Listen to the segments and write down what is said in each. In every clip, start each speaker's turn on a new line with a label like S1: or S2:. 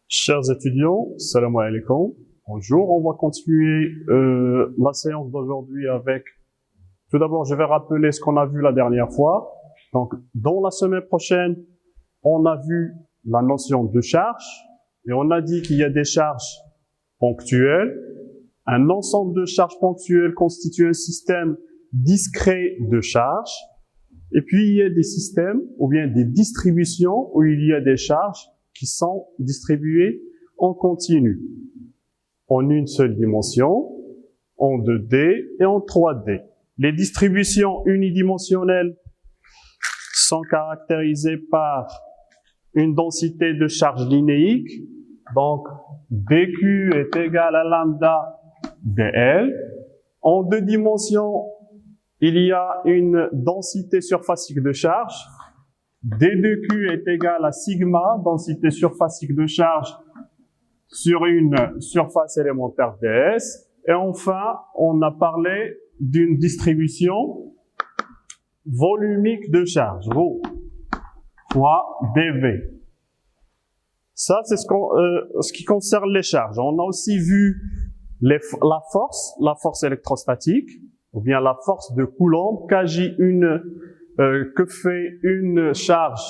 S1: Chers étudiants, salam alaikum. Bonjour, on va continuer la séance d'aujourd'hui avec... Tout d'abord, je vais rappeler ce qu'on a vu la dernière fois. Donc, dans la semaine prochaine, on a vu la notion de charge et on a dit qu'il y a des charges ponctuelles. Un ensemble de charges ponctuelles constitue un système discret de charges. Et puis, il y a des systèmes ou bien des distributions où il y a des charges qui sont distribuées en continu, en une seule dimension, en 2D et en 3D. Les distributions unidimensionnelles sont caractérisées par une densité de charge linéique, donc dQ est égal à lambda dL. En deux dimensions, il y a une densité surfacique de charge. D de Q est égal à sigma, densité surfacique de charge sur une surface élémentaire ds. Et enfin, on a parlé d'une distribution volumique de charge, ρ fois dV. Ça, c'est ce qui concerne les charges. On a aussi vu la force électrostatique, ou bien la force de Coulomb, que fait une charge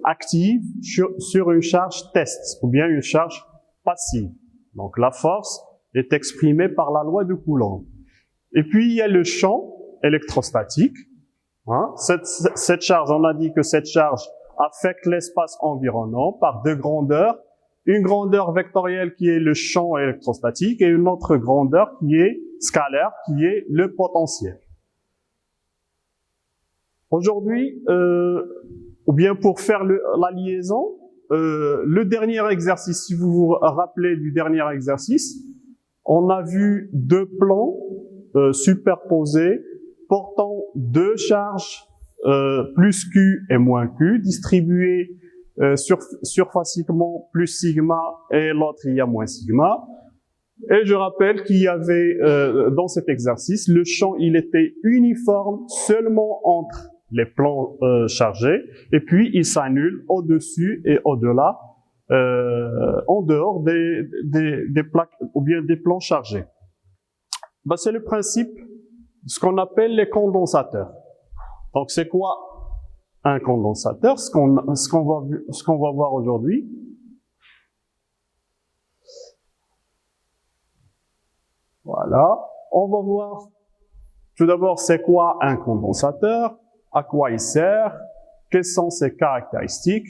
S1: active sur une charge test, ou bien une charge passive. Donc la force est exprimée par la loi de Coulomb. Et puis il y a le champ électrostatique. Hein. Cette charge, on a dit que cette charge affecte l'espace environnant par deux grandeurs. Une grandeur vectorielle qui est le champ électrostatique et une autre grandeur qui est scalaire, qui est le potentiel. Aujourd'hui, ou bien pour faire la liaison, le dernier exercice, si vous vous rappelez du dernier exercice, on a vu deux plans superposés portant deux charges plus Q et moins Q, distribuées surfaciquement plus sigma et l'autre il y a moins sigma. Et je rappelle qu'il y avait dans cet exercice, le champ il était uniforme seulement entre les plans chargés, et puis il s'annule au-dessus et au-delà, en dehors des plaques ou bien des plans chargés. Ben, c'est le principe de ce qu'on appelle les condensateurs. Donc c'est quoi un condensateur? Ce qu'on va voir aujourd'hui. Voilà. On va voir tout d'abord c'est quoi un condensateur, à quoi il sert, quelles sont ses caractéristiques.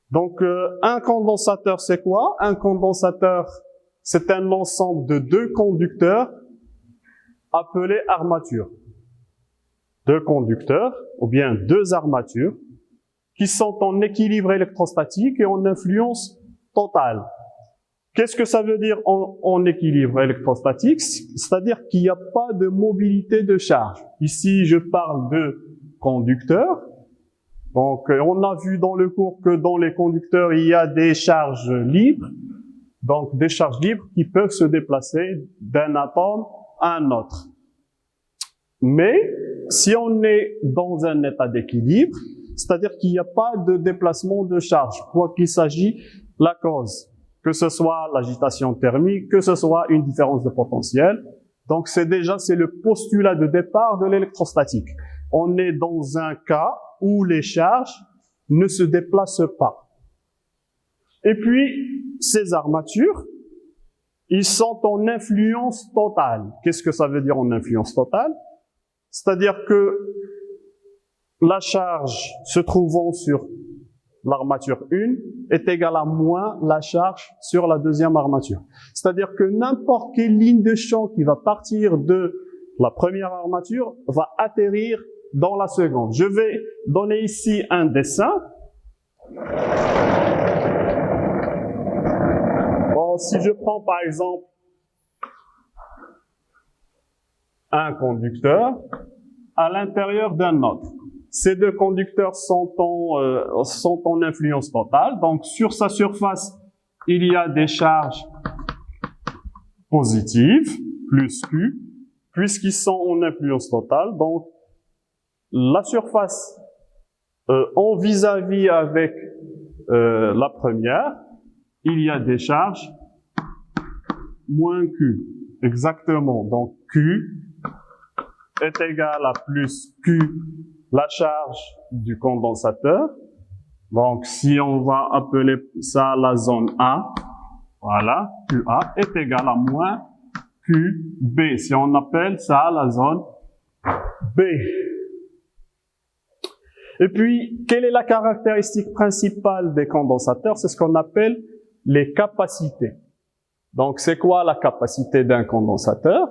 S1: Donc un condensateur c'est quoi? Un condensateur c'est un ensemble de deux conducteurs appelés armatures. Deux conducteurs ou bien deux armatures qui sont en équilibre électrostatique et en influence totale. Qu'est-ce que ça veut dire en équilibre électrostatique? C'est-à-dire qu'il n'y a pas de mobilité de charge. Ici, je parle de conducteurs. Donc, on a vu dans le cours que dans les conducteurs, il y a des charges libres. Donc, des charges libres qui peuvent se déplacer d'un atome à un autre. Mais, si on est dans un état d'équilibre, c'est-à-dire qu'il n'y a pas de déplacement de charge, quoi qu'il s'agisse la cause. Que ce soit l'agitation thermique, que ce soit une différence de potentiel. Donc c'est le postulat de départ de l'électrostatique. On est dans un cas où les charges ne se déplacent pas. Et puis, ces armatures, ils sont en influence totale. Qu'est-ce que ça veut dire en influence totale? C'est-à-dire que la charge se trouvant sur l'armature 1 est égale à moins la charge sur la deuxième armature. C'est-à-dire que n'importe quelle ligne de champ qui va partir de la première armature va atterrir dans la seconde. Je vais donner ici un dessin. Bon, si je prends par exemple un conducteur à l'intérieur d'un autre. Ces deux conducteurs sont en influence totale. Donc, sur sa surface, il y a des charges positives, plus Q, puisqu'ils sont en influence totale. Donc, la surface en vis-à-vis avec la première, il y a des charges moins Q. Exactement. Donc, Q est égal à plus Q, la charge du condensateur. Donc, si on va appeler ça la zone A, voilà, QA est égal à moins QB. Si on appelle ça la zone B. Et puis, quelle est la caractéristique principale des condensateurs? C'est ce qu'on appelle les capacités. Donc, c'est quoi la capacité d'un condensateur?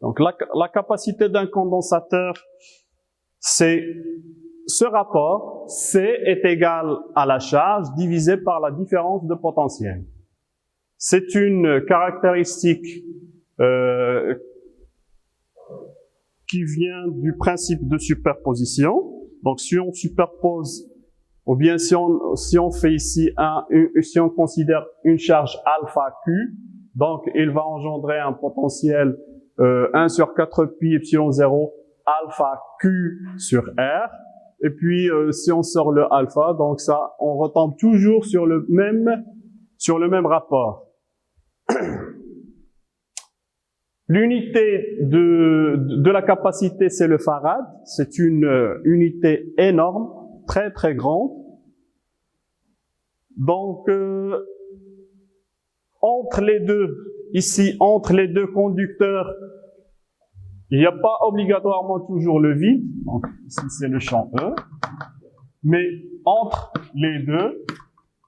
S1: Donc, la capacité d'un condensateur, c'est ce rapport, C est égal à la charge divisé par la différence de potentiel. C'est une caractéristique qui vient du principe de superposition. Donc, si on superpose, ou bien si on fait ici si on considère une charge alpha Q, donc il va engendrer un potentiel 1 sur 4 pi epsilon 0 alpha Q sur R. Et puis, si on sort le alpha, donc ça, on retombe toujours sur le même rapport. L'unité de la capacité, c'est le farad. C'est une unité énorme, très très grande. Donc, entre les deux conducteurs, il n'y a pas obligatoirement toujours le vide. Donc, ici c'est le champ E. Mais entre les deux,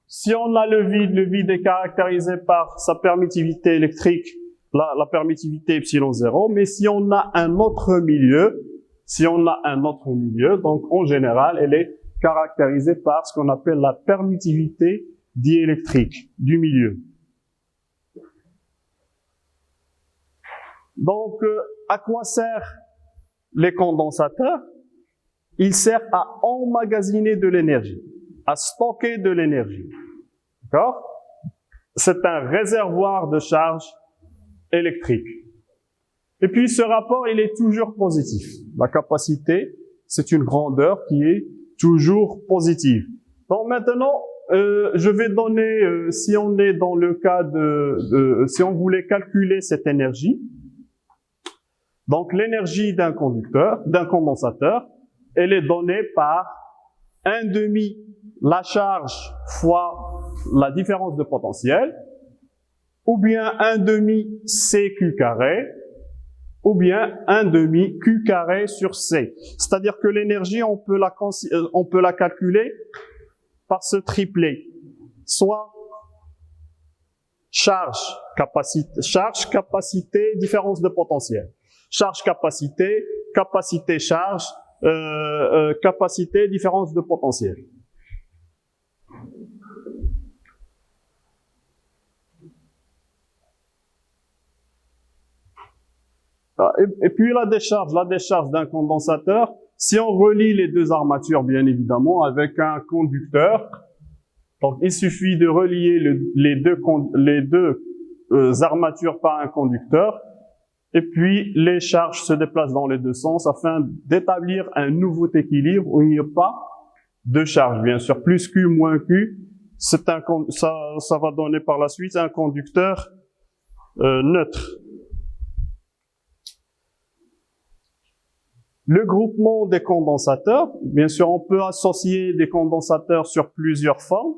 S1: si on a le vide est caractérisé par sa permittivité électrique, la permittivité epsilon 0, mais si on a un autre milieu, donc en général, elle est caractérisée par ce qu'on appelle la permittivité diélectrique du milieu. Donc, à quoi servent les condensateurs? Ils servent à emmagasiner de l'énergie, à stocker de l'énergie. D'accord? C'est un réservoir de charge électrique. Et puis ce rapport, il est toujours positif. La capacité, c'est une grandeur qui est toujours positive. Donc maintenant, je vais donner, si on est dans le cas si on voulait calculer cette énergie, donc l'énergie d'un condensateur, elle est donnée par 1/2 la charge fois la différence de potentiel, ou bien 1/2 CQ carré, ou bien 1/2 Q carré sur C. C'est-à-dire que l'énergie, on peut la calculer par ce triplet. Soit charge, capacité, différence de potentiel. Charge, capacité, charge, capacité, différence de potentiel. Et puis la décharge d'un condensateur, si on relie les deux armatures, bien évidemment, avec un conducteur, donc il suffit de relier les deux armatures par un conducteur, et puis les charges se déplacent dans les deux sens afin d'établir un nouveau équilibre où il n'y a pas de charge. Bien sûr, plus Q moins Q, ça va donner par la suite un conducteur neutre. Le groupement des condensateurs, bien sûr, on peut associer des condensateurs sur plusieurs formes.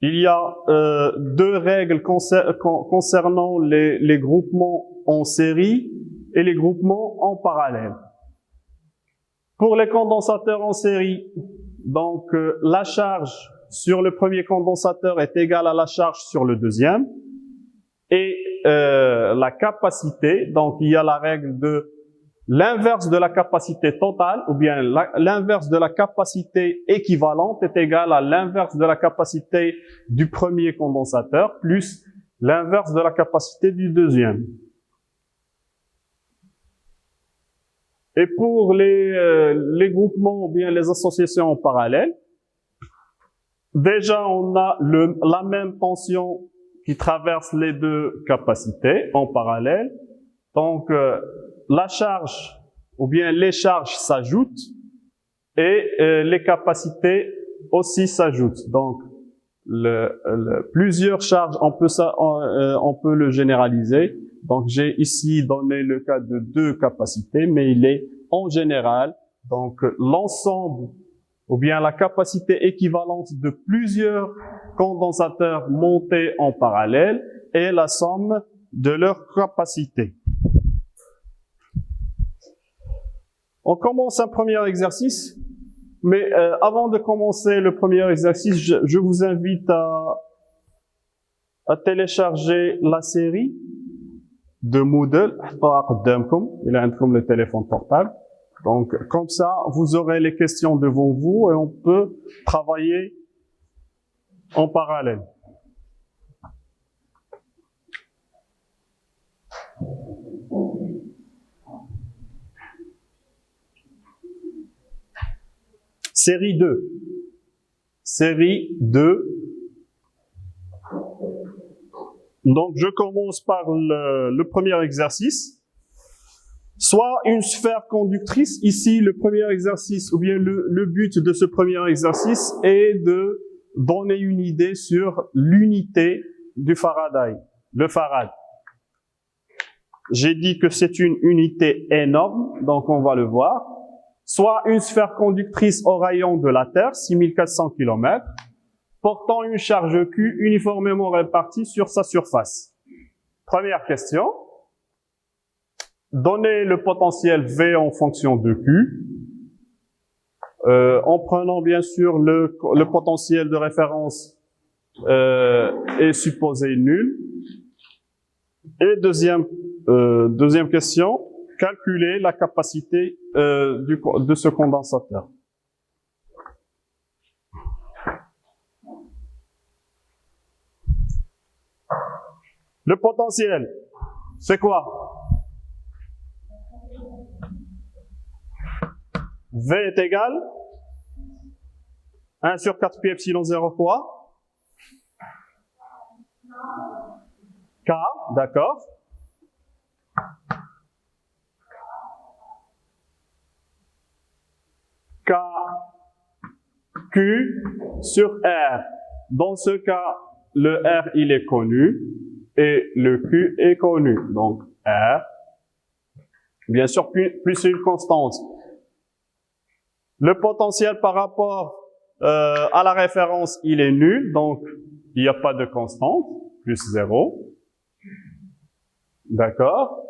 S1: Il y a deux règles concernant les groupements en série et les groupements en parallèle. Pour les condensateurs en série, donc la charge sur le premier condensateur est égale à la charge sur le deuxième. Et la capacité, donc il y a la règle de l'inverse de la capacité totale, ou bien l'inverse de la capacité équivalente est égal à l'inverse de la capacité du premier condensateur plus l'inverse de la capacité du deuxième. Et pour les groupements ou bien les associations en parallèle, déjà on a la même tension qui traverse les deux capacités en parallèle. Donc la charge ou bien les charges s'ajoutent et les capacités aussi s'ajoutent. Donc plusieurs charges, on peut le généraliser. Donc, j'ai ici donné le cas de 2 capacités, mais il est en général. Donc, l'ensemble, ou bien la capacité équivalente de plusieurs condensateurs montés en parallèle est la somme de leur capacité. On commence un premier exercice, mais avant de commencer le premier exercice, je vous invite à télécharger la série de Moodle. Il a comme le téléphone portable. Donc, comme ça, vous aurez les questions devant vous et on peut travailler en parallèle. Série 2. Série 2. Donc, je commence par le premier exercice. Soit une sphère conductrice. Ici, le premier exercice, ou bien le but de ce premier exercice est de donner une idée sur l'unité du Faraday, le Farad. J'ai dit que c'est une unité énorme, donc on va le voir. Soit une sphère conductrice au rayon de la Terre, 6400 km, portant une charge Q uniformément répartie sur sa surface. Première question. Donnez le potentiel V en fonction de Q, en prenant bien sûr le potentiel de référence est supposé nul. Et deuxième question, calculer la capacité de ce condensateur. Le potentiel, c'est quoi? V est égal 1 sur 4 pi epsilon 0 quoi? K, d'accord. K, Q sur R. Dans ce cas, le R, il est connu et le Q est connu. Donc, R, bien sûr, plus une constante. Le potentiel par rapport à la référence, il est nul, donc il n'y a pas de constante, plus 0. D'accord.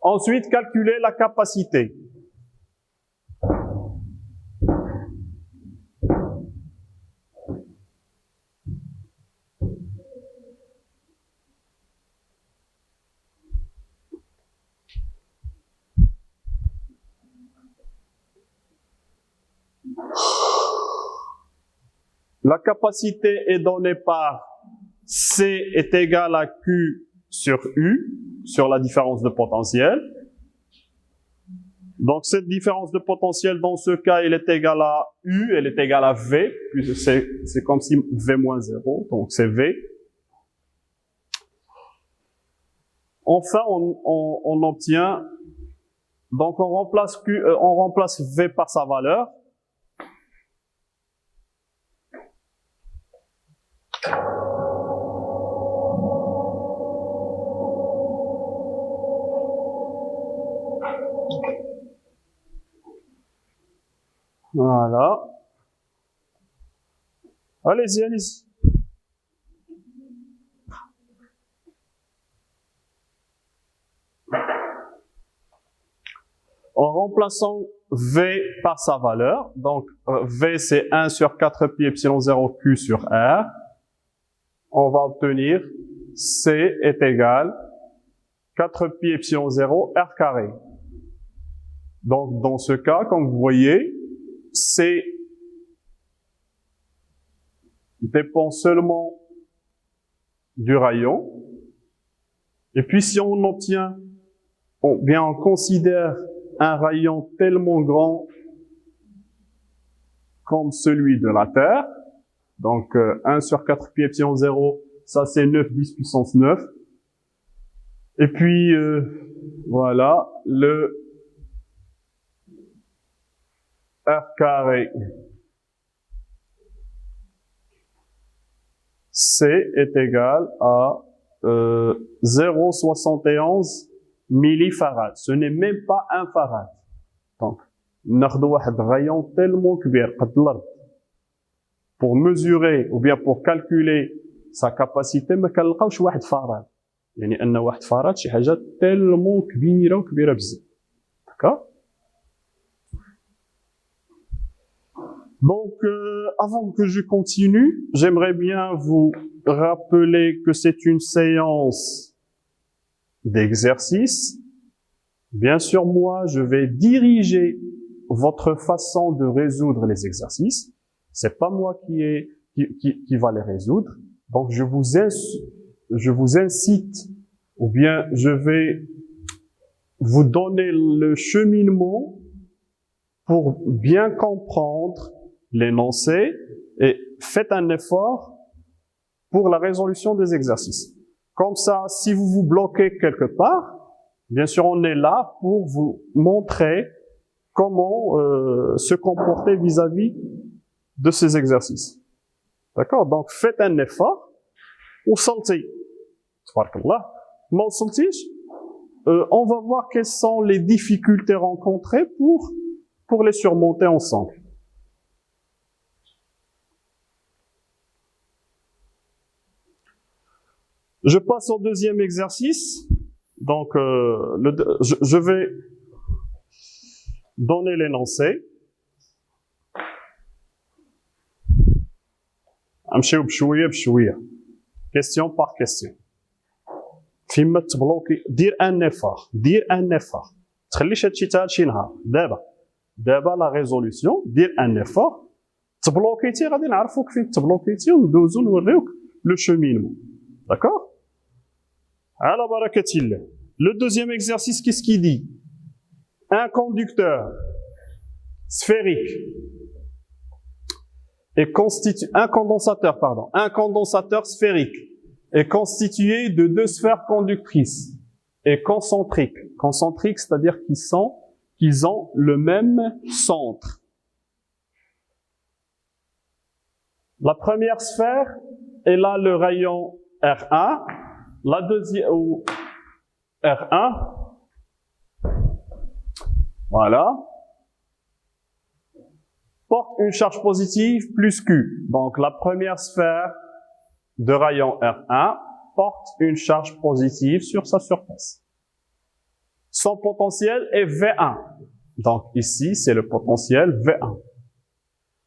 S1: Ensuite, calculer la capacité. La capacité est donnée par C est égal à Q sur U, sur la différence de potentiel. Donc cette différence de potentiel, dans ce cas, elle est égale à U, elle est égale à V, c'est comme si V moins 0, donc c'est V. Enfin, on obtient, donc on remplace V par sa valeur. Voilà. Allez-y, allez-y. En remplaçant V par sa valeur, donc V c'est 1 sur 4 pi epsilon 0 Q sur R, on va obtenir C est égal 4 pi epsilon 0 R carré. Donc dans ce cas, comme vous voyez, C dépend seulement du rayon. Et puis si on obtient, on considère un rayon tellement grand comme celui de la Terre, donc 1 sur 4 pi epsilon 0, ça c'est 9 10 puissance 9. Et puis voilà, le R carré C est égal à 0,71 millifarad. Ce n'est même pas un farad. Donc, ناخذ واحد rayon tellement كبير قد الأرض. Pour mesurer ou bien pour calculer sa capacité ما كنلقاوش واحد farad. يعني أن واحد farad شي حاجة tellement كبيرة وكبيرة بزاف. D'accord? Donc, avant que je continue, j'aimerais bien vous rappeler que c'est une séance d'exercice. Bien sûr, moi, je vais diriger votre façon de résoudre les exercices. C'est pas moi qui va les résoudre. Donc, je vous incite, ou bien je vais vous donner le cheminement pour bien comprendre l'énoncé et faites un effort pour la résolution des exercices. Comme ça, si vous vous bloquez quelque part, bien sûr, on est là pour vous montrer comment se comporter vis-à-vis de ces exercices. D'accord? Donc, faites un effort. Ou sentez. Tabarakallah. On va voir quelles sont les difficultés rencontrées pour les surmonter ensemble. Je passe au deuxième exercice. Donc, je vais donner l'énoncé. نمشيو بشويه بشويه. Question par question. فيما تبلوكي دير ان افور. تخليش هادشي حتى شي نهار. دابا لا ريزوليسيون دير ان افور. تبلوكيتي غادي نعرفوك فين تبلوكيتي وندوزو نوريوك لو شومينمون. D'accord? على بركة الله. Le deuxième exercice, qu'est-ce qu'il dit? Un conducteur sphérique est un condensateur sphérique est constitué de deux sphères conductrices et concentriques. Concentriques, c'est-à-dire qu'ils ont le même centre. La première sphère, elle a le rayon R1, la deuxième, ou R1, voilà, porte une charge positive plus Q. Donc la première sphère de rayon R1 porte une charge positive sur sa surface. Son potentiel est V1. Donc ici, c'est le potentiel V1.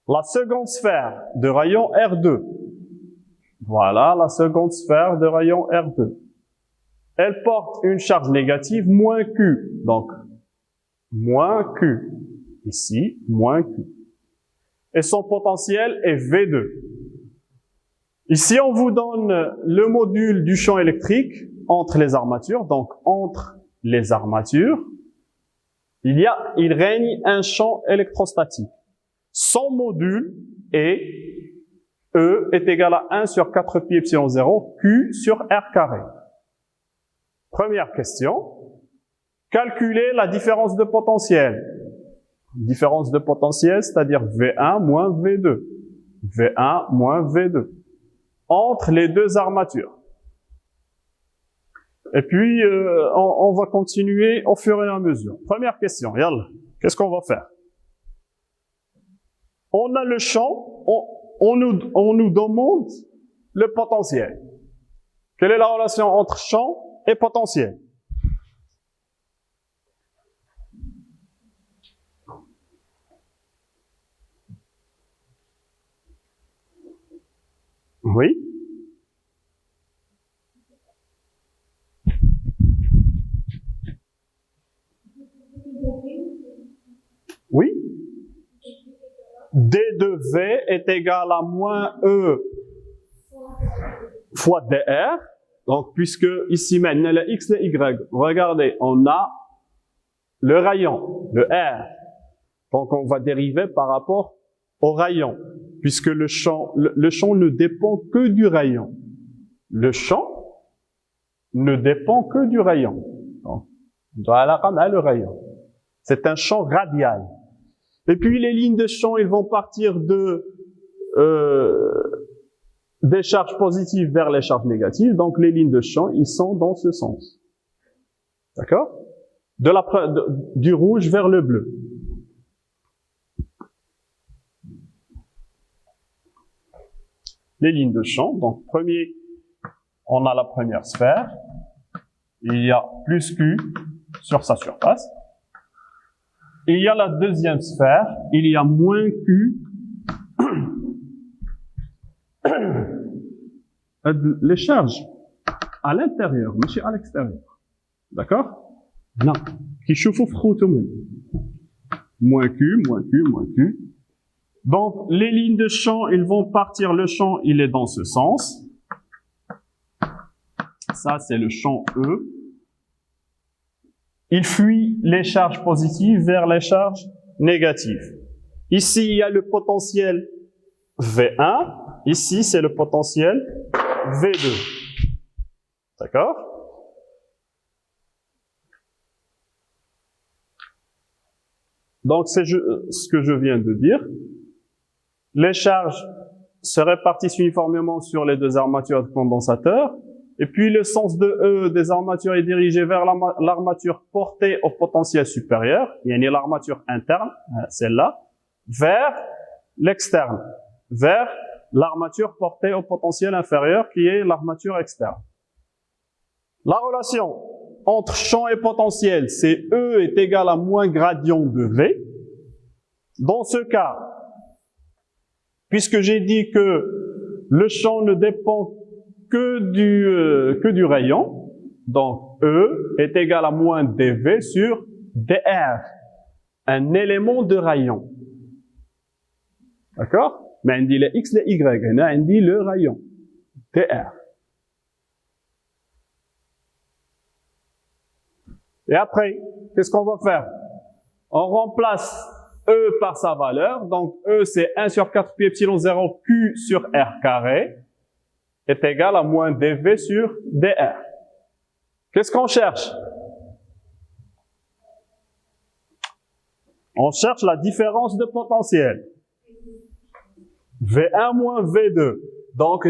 S1: La seconde sphère de rayon R2. Voilà la seconde sphère de rayon R2. Elle porte une charge négative moins Q. Donc, moins Q. Ici, moins Q. Et son potentiel est V2. Ici, on vous donne le module du champ électrique entre les armatures. Donc, entre les armatures, il règne un champ électrostatique. Son module est E est égal à 1 sur 4 pi epsilon 0, Q sur R carré. Première question. Calculez la différence de potentiel. Différence de potentiel, c'est-à-dire V1 moins V2. V1 moins V2. Entre les deux armatures. Et puis, on va continuer au fur et à mesure. Première question, yalla, qu'est-ce qu'on va faire? On a le champ, on nous demande le potentiel. Quelle est la relation entre champ et potentiel? Oui. Oui. D de V est égal à moins E fois DR. Donc, puisque ici maintenant, le X et Y, regardez, on a le rayon, le R. Donc, on va dériver par rapport au rayon, puisque le champ ne dépend que du rayon. Le champ ne dépend que du rayon. Donc, voilà, on a le rayon. C'est un champ radial. Et puis, les lignes de champ, ils vont partir de des charges positives vers les charges négatives, donc les lignes de champ, ils sont dans ce sens. D'accord? Du rouge vers le bleu. Les lignes de champ, donc on a la première sphère, il y a plus Q sur sa surface. Il y a la deuxième sphère, il y a moins Q. Les charges à l'intérieur, mais à l'extérieur. D'accord? Non. Qui chauffe au moins Q, moins Q, moins Q. Donc, les lignes de champ, ils vont partir, le champ, il est dans ce sens. Ça, c'est le champ E. Il fuit les charges positives vers les charges négatives. Ici, il y a le potentiel V1. Ici, c'est le potentiel V2. D'accord? Donc, c'est ce que je viens de dire. Les charges se répartissent uniformément sur les deux armatures de condensateur. Et puis, le sens de E des armatures est dirigé vers l'armature portée au potentiel supérieur. Il y a l'armature interne, celle-là, vers l'externe, vers l'armature portée au potentiel inférieur, qui est l'armature externe. La relation entre champ et potentiel, c'est E est égal à moins gradient de V. Dans ce cas, puisque j'ai dit que le champ ne dépend que du rayon, donc E est égal à moins dV sur dr, un élément de rayon. D'accord? Mais on dit les x, les y, on dit le rayon, dr. Et après, qu'est-ce qu'on va faire? On remplace E par sa valeur, donc E c'est 1 sur 4 pi epsilon 0 Q sur R carré, est égal à moins dV sur dr. Qu'est-ce qu'on cherche? On cherche la différence de potentiel. V1 moins V2. Donc, E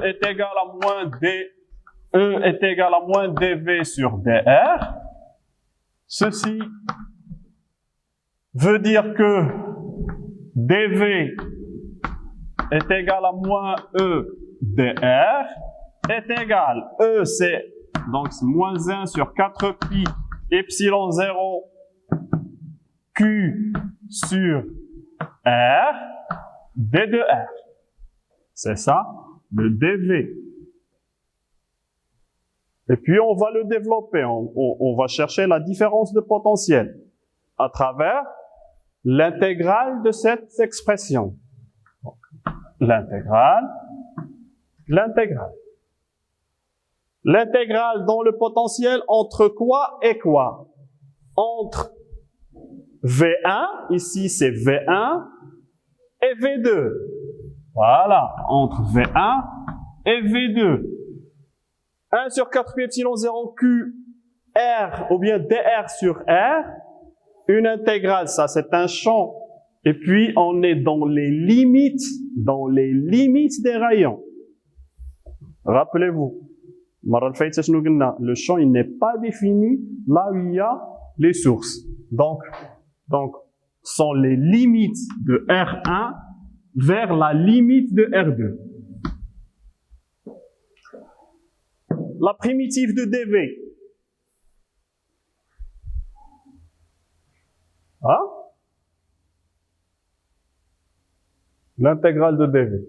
S1: est égal à moins E est égal à moins dV sur dr. Ceci veut dire que dV est égal à moins E dr est égal, E c'est donc moins 1 sur 4 pi epsilon 0 Q sur R d de R. C'est ça, le dV. Et puis on va le développer, on va chercher la différence de potentiel à travers l'intégrale de cette expression. L'intégrale. L'intégrale dans le potentiel entre quoi et quoi? Entre V1, ici c'est V1, et V2. Voilà, entre V1 et V2. 1 sur 4 pi epsilon 0 Q R, ou bien dr sur R, une intégrale, ça c'est un champ. Et puis on est dans les limites des rayons. Rappelez-vous, le champ il n'est pas défini là où il y a les sources. Donc sont les limites de R1 vers la limite de R2. La primitive de dV. Hein? L'intégrale de dV.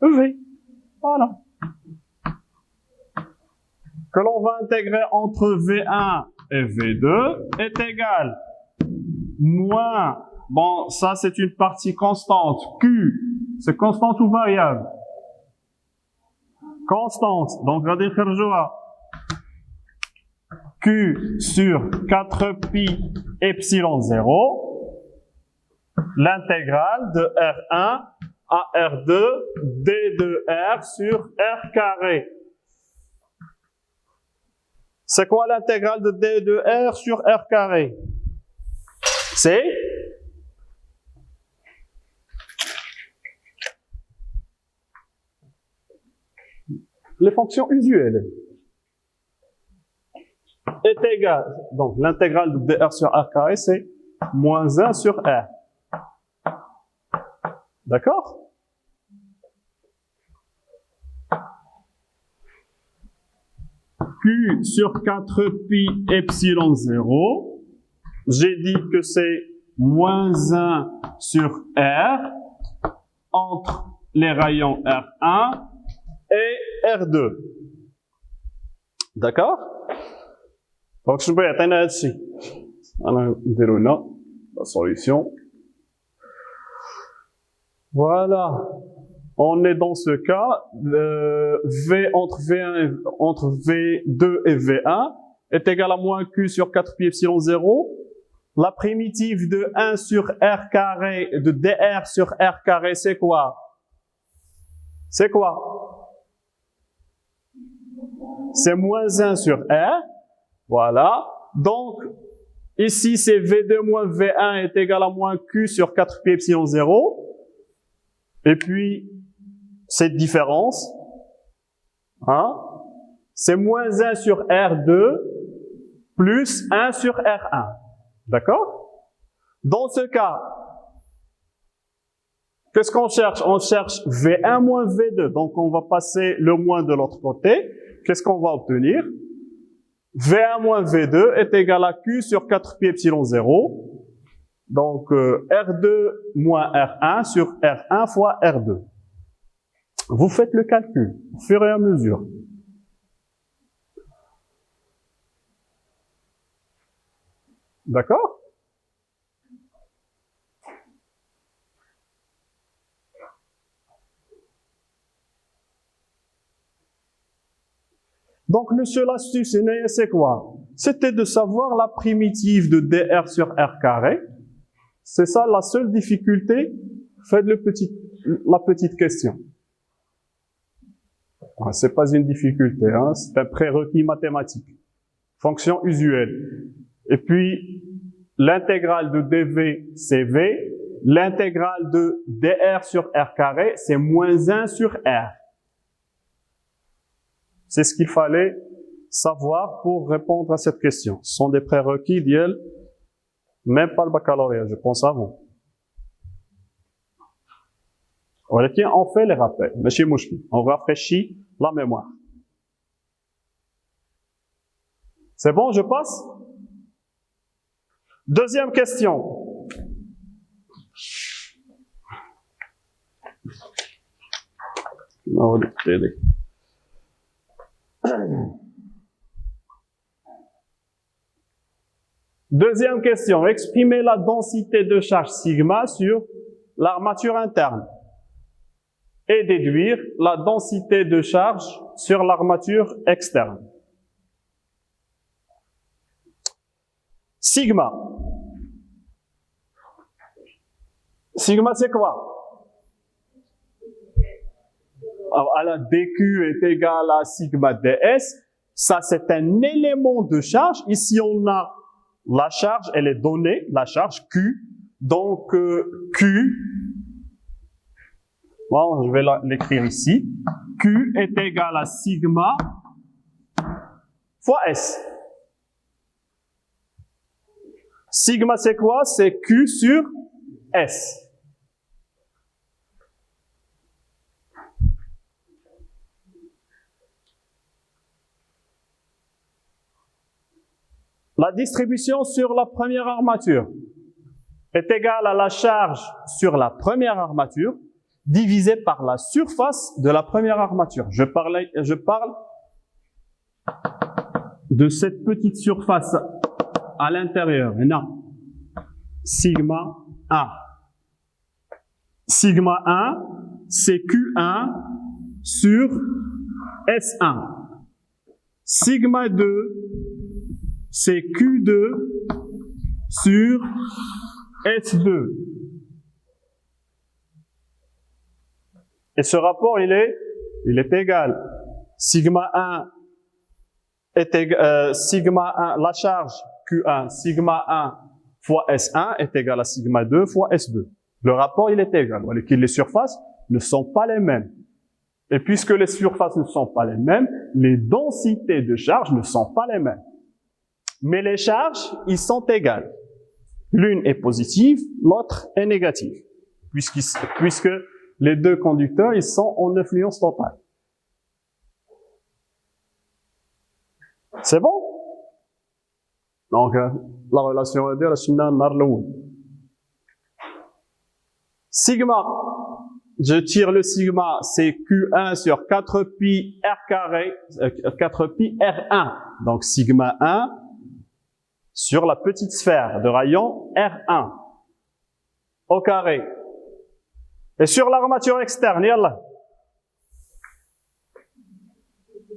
S1: V. Voilà. Que l'on va intégrer entre V1 et V2 est égal moins, bon, ça c'est une partie constante, Q, c'est constante ou variable? Constante, donc on va dire Q sur 4 pi epsilon 0, l'intégrale de R1 à R2 d de R sur R carré. C'est quoi l'intégrale de d de R sur R carré? C'est les fonctions usuelles est égal, donc l'intégrale de dr sur r carré, c'est moins 1 sur r. D'accord? Q sur 4 pi epsilon 0, j'ai dit que c'est moins 1 sur R entre les rayons R1 et R2. D'accord? Donc, je vais atteindre ici. Alors, la solution. Voilà. On est dans ce cas, V entre V2 et V1 est égal à moins Q sur 4 pi epsilon 0. La primitive de 1 sur R carré, de dr sur R carré, c'est quoi? C'est quoi? C'est moins 1 sur R. Voilà. Donc, ici, c'est V2 moins V1 est égal à moins Q sur 4 pi epsilon 0. Et puis, cette différence, hein, c'est moins 1 sur R2 plus 1 sur R1. D'accord? Dans ce cas, qu'est-ce qu'on cherche? On cherche V1 moins V2. Donc, on va passer le moins de l'autre côté. Qu'est-ce qu'on va obtenir? V1 moins V2 est égal à Q sur 4 pi epsilon 0. Donc, R2 moins R1 sur R1 fois R2. Vous faites le calcul au fur et à mesure. D'accord? Donc, le seul astuce, c'est quoi? C'était de savoir la primitive de dr sur r carré. C'est ça la seule difficulté. Faites la petite question. C'est pas une difficulté, hein, c'est un prérequis mathématique. Fonction usuelle. Et puis, l'intégrale de dv, c'est v. L'intégrale de dr sur r carré, c'est moins 1 sur r. C'est ce qu'il fallait savoir pour répondre à cette question. Ce sont des prérequis d'IEL, même pas le baccalauréat, je pense avant. On fait les rappels, monsieur Mouchki. On rafraîchit la mémoire. C'est bon, je passe? Deuxième question. Deuxième question. Exprimez la densité de charge sigma sur l'armature interne et déduire la densité de charge sur l'armature externe. Sigma. Sigma, c'est quoi? Alors, dQ est égal à sigma ds. Ça, c'est un élément de charge. Ici, on a la charge, elle est donnée, la charge Q. Donc, Q, bon, je vais l'écrire ici. Q est égal à sigma fois S. Sigma, c'est quoi? C'est Q sur S. La distribution sur la première armature est égale à la charge sur la première armature divisée par la surface de la première armature. Je parle de cette petite surface à l'intérieur. Non. Sigma 1. Sigma 1, c'est Q1 sur S1. Sigma 2, c'est Q2 sur S2. Et ce rapport, il est égal. Sigma 1 est égal, sigma 1, la charge Q1, sigma 1 fois S1 est égal à sigma 2 fois S2. Le rapport, il est égal. Les surfaces ne sont pas les mêmes. Et puisque les surfaces ne sont pas les mêmes, les densités de charge ne sont pas les mêmes. Mais les charges, ils sont égales. L'une est positive, l'autre est négative. Puisque les deux conducteurs, ils sont en influence totale. C'est bon? Donc, la relation est de la Chine Narloun. Sigma. Je tire le sigma, c'est Q1 sur 4 pi R carré, 4 pi R1. Donc, sigma 1 sur la petite sphère de rayon R1 au carré. Et sur l'armature externe, yallah.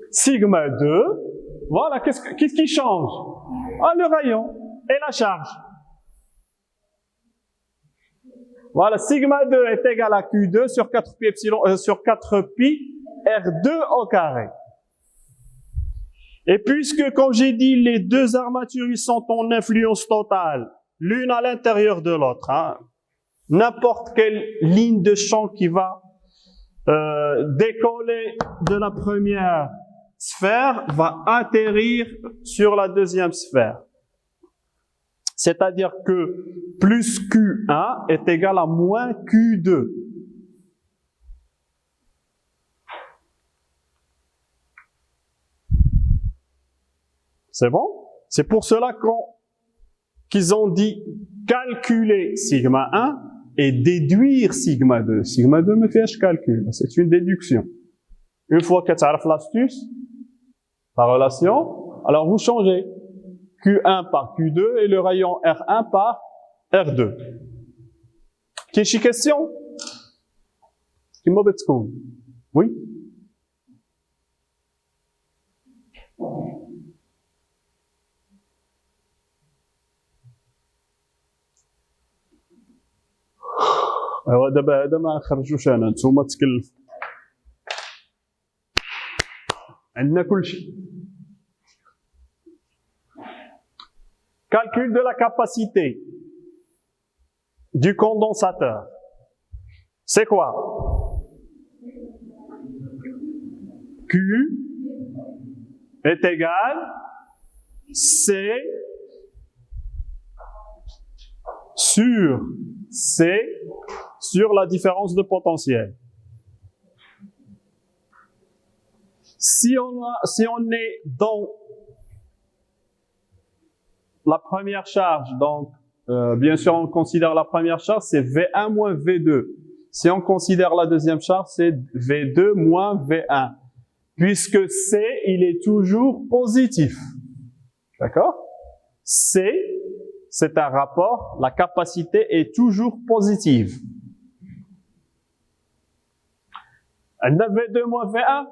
S1: Sigma 2, voilà, qu'est-ce qui change? Ah, le rayon et la charge. Voilà, sigma 2 est égal à Q2 sur 4 pi epsilon, sur 4 pi R2 au carré. Et puisque, comme j'ai dit, les deux armatures ils sont en influence totale, l'une à l'intérieur de l'autre, hein, n'importe quelle ligne de champ qui va décoller de la première sphère va atterrir sur la deuxième sphère. C'est-à-dire que plus Q1 est égal à moins Q2. C'est bon? C'est pour cela qu'ils ont dit calculer sigma 1 et déduire sigma 2. Sigma 2 me fait calcul, c'est une déduction. Une fois que tu as l'astuce, la relation, alors vous changez Q1 par Q2 et le rayon R1 par R2. Qu'est-ce que question? Oui? ايوا دابا هذا ما خرجوش انا نتوما تكلف عندنا كلشي. Calcul de la capacité du condensateur. C'est quoi? Q est égal C sur C sur la différence de potentiel. Si on est dans la première charge, donc bien sûr on considère la première charge, c'est V1 moins V2. Si on considère la deuxième charge, c'est V2 moins V1. Puisque C, il est toujours positif. D'accord? C, c'est un rapport, la capacité est toujours positive. On a V2 moins V1.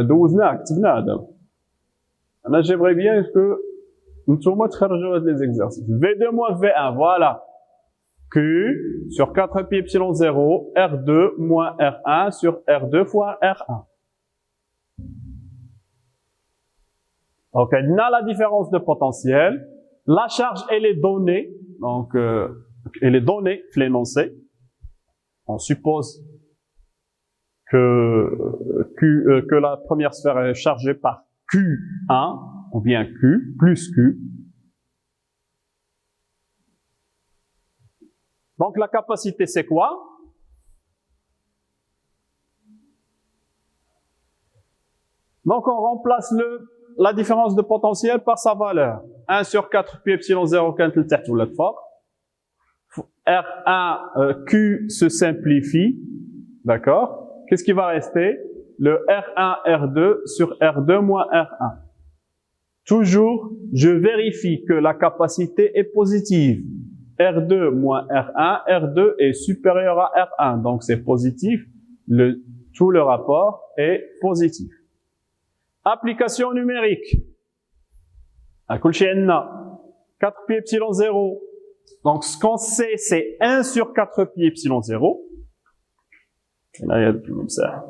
S1: دوزناه كتبناه دابا. انا j'aimerais bien que نتوما تخرجوا هاد les exercices. V2 moins V1, voilà. Q sur 4 pi epsilon 0, R2 moins R1 sur R2 fois R1. Donc, on a la différence de potentiel. La charge, elle est donnée. Donc, elle est donnée, l'énoncé. On suppose que la première sphère est chargée par Q1, ou bien Q, plus Q. Donc, la capacité, c'est quoi? Donc, on remplace la différence de potentiel par sa valeur. 1 sur 4 pi epsilon 0 كانت لتحت ولا لفوق. R1, Q se simplifie. D'accord? Qu'est-ce qui va rester? Le R1, R2 sur R2 moins R1. Toujours, je vérifie que la capacité est positive. R2 moins R1, R2 est supérieur à R1. Donc, c'est positif. Tout le rapport est positif. Application numérique. À Kulchienna. 4 pi epsilon 0. Donc, ce qu'on sait, c'est 1 sur 4 pi epsilon 0. Et là, il y a comme ça.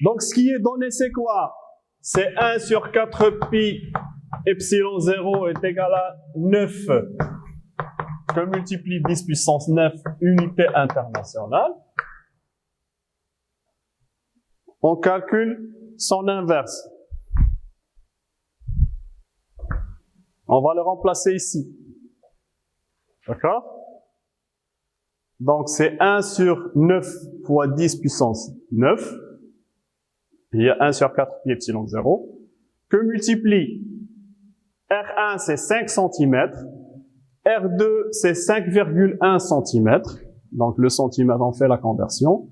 S1: Donc, ce qui est donné, c'est quoi? C'est 1 sur 4 pi epsilon 0 est égal à 9 que multiplie 10 puissance 9 unité internationale. On calcule son inverse. On va le remplacer ici. D'accord? Donc, c'est 1 sur 9 fois 10 puissance 9. Il y a 1 sur 4 pi epsilon 0. Que multiplie R1, c'est 5 cm. R2, c'est 5,1 cm. Donc, le centimètre, on fait la conversion.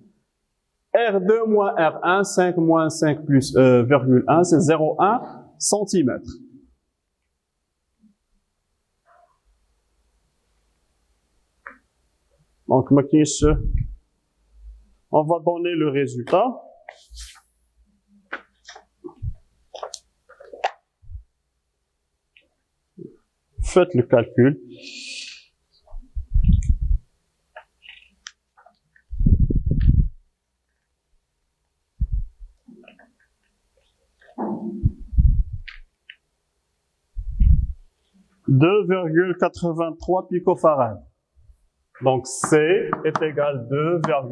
S1: R2 moins R1, 5 moins 5 plus 0,1, c'est 0,1 cm. Donc, on va donner le résultat. Faites le calcul. « 2,83 picofarad. Donc, C est égal à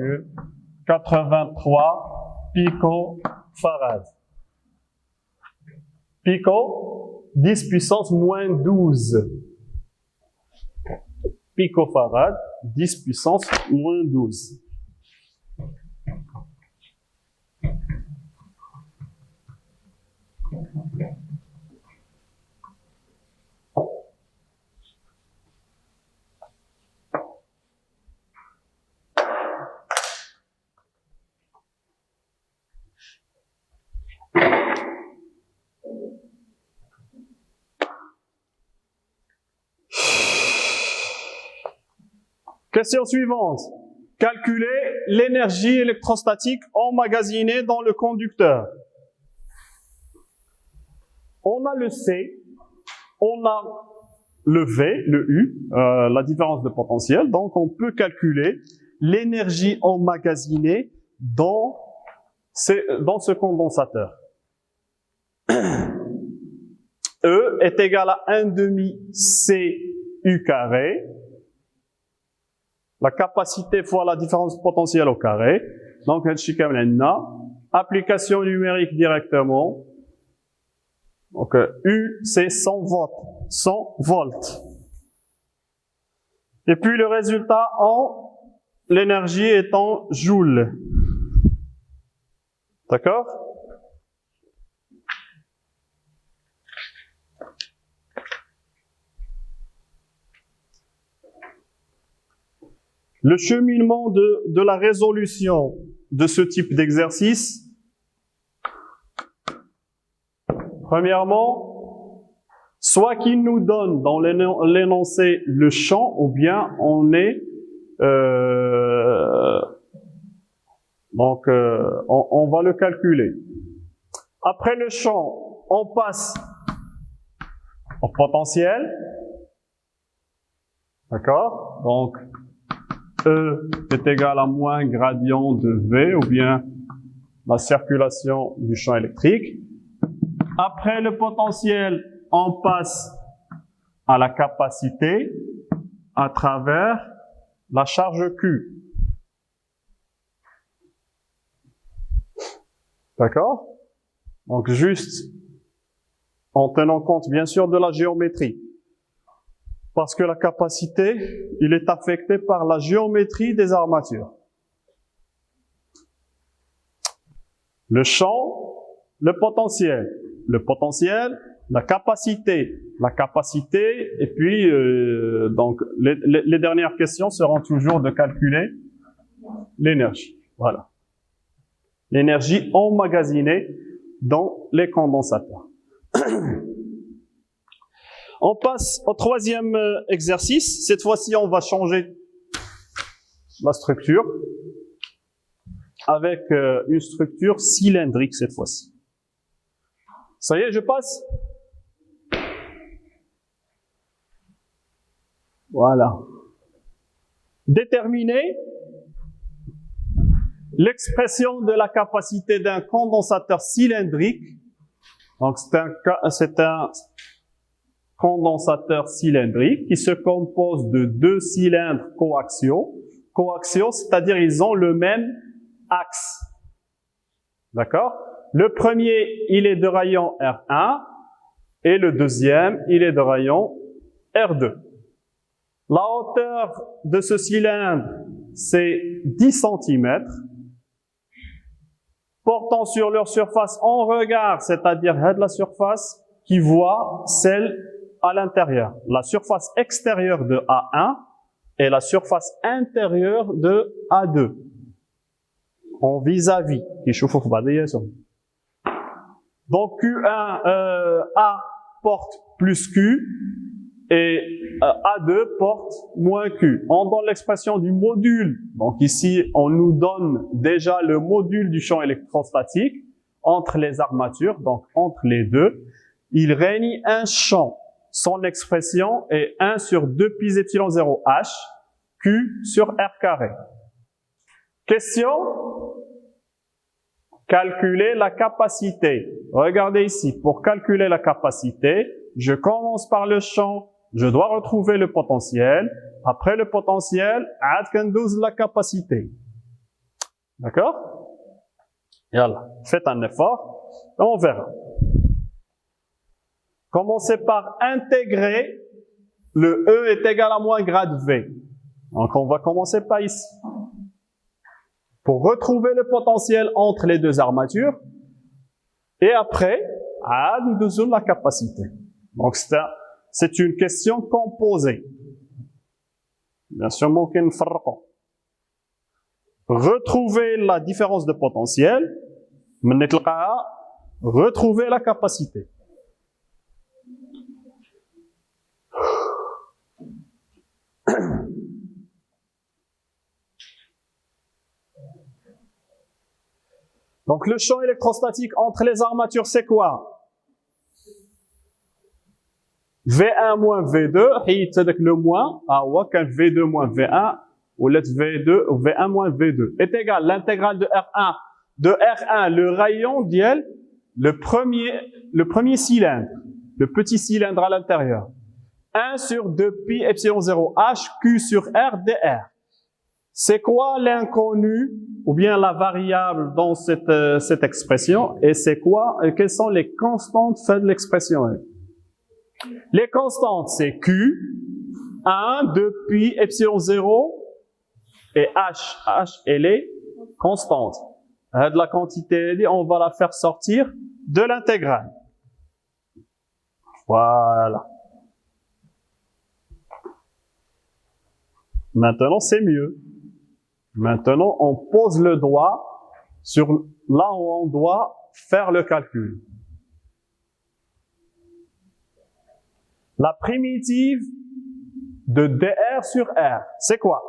S1: 2,83 picofarad. Pico, 10 puissance moins 12. Picofarad, 10 puissance moins 12. Question suivante. Calculer l'énergie électrostatique emmagasinée dans le conducteur. On a le C, on a le V, le U, la différence de potentiel. Donc, on peut calculer l'énergie emmagasinée dans ce condensateur. E est égal à 1/2 CU carré. La capacité fois la différence potentielle au carré. Donc, application numérique directement. Donc, U, c'est 100 volts. 100 volts. Et puis, le résultat en l'énergie est en joules. D'accord? Le cheminement de la résolution de ce type d'exercice. Premièrement, soit qu'il nous donne dans l'énoncé le champ, ou bien on va le calculer. Après le champ, on passe au potentiel. D'accord? Donc, E est égal à moins gradient de V, ou bien la circulation du champ électrique. Après le potentiel, on passe à la capacité à travers la charge Q. D'accord? Donc juste en tenant compte bien sûr de la géométrie. Parce que la capacité, il est affecté par la géométrie des armatures. Le champ, le potentiel, la capacité, et puis donc les dernières questions seront toujours de calculer l'énergie. Voilà. L'énergie emmagasinée dans les condensateurs. On passe au troisième exercice. Cette fois-ci, on va changer la structure avec une structure cylindrique cette fois-ci. Ça y est, je passe. Voilà. Déterminer L'expression de la capacité d'un condensateur cylindrique, donc c'est un condensateur cylindrique qui se compose de deux cylindres coaxiaux. Coaxiaux, c'est-à-dire ils ont le même axe. D'accord? Le premier, il est de rayon R1 et le deuxième, il est de rayon R2. La hauteur de ce cylindre, c'est 10 cm. Portant sur leur surface en regard, c'est-à-dire la surface qui voit celle à l'intérieur. La surface extérieure de A1 et la surface intérieure de A2. En vis-à-vis. Donc Q1, A porte plus Q et A2 porte moins Q. On donne l'expression du module. Donc ici, on nous donne déjà le module du champ électrostatique entre les armatures, donc entre les deux. Il règne un champ. Son expression est 1 sur 2 pi epsilon 0 H, Q sur R carré. Question? Calculer la capacité. Regardez ici, pour calculer la capacité, je commence par le champ, je dois retrouver le potentiel. Après le potentiel, la capacité. D'accord? Yalla, faites un effort, on verra. Commencez par intégrer le E est égal à moins grade V. Donc on va commencer par ici. Pour retrouver le potentiel entre les deux armatures, et après, la capacité. Donc c'est une question composée. Bien sûr, retrouver la différence de potentiel, retrouver la capacité. Donc le champ électrostatique entre les armatures, c'est quoi? V1 moins V2, le moins, quand V2 moins V1, ou V2, ou V1 moins V2, est égal, l'intégrale de R1, le rayon d'IL, le premier cylindre, le petit cylindre à l'intérieur. 1 sur 2 pi epsilon 0 H, Q sur R, dr. C'est quoi l'inconnu ou bien la variable dans cette expression? Et c'est quoi? Quelles sont les constantes faites de l'expression? Les constantes, c'est Q, 1, 2 pi epsilon 0 et H. H, elle est constante. De la quantité, on va la faire sortir de l'intégrale. Voilà. Maintenant, c'est mieux. Maintenant, on pose le doigt sur là où on doit faire le calcul. La primitive de dr sur r, c'est quoi?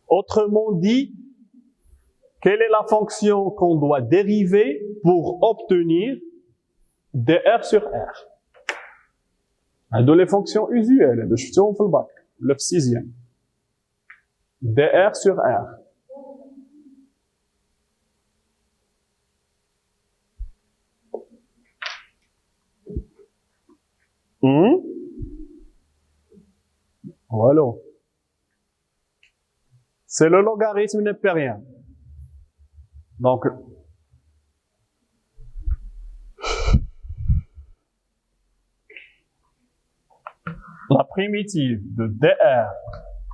S1: Autrement dit, quelle est la fonction qu'on doit dériver pour obtenir dr sur r? هادو les fonctions usuelles اللي شفتوهم في الباك ولا في السيزيام. dr sur r. Voilà. C'est le logarithme népérien. Donc, la primitive de dr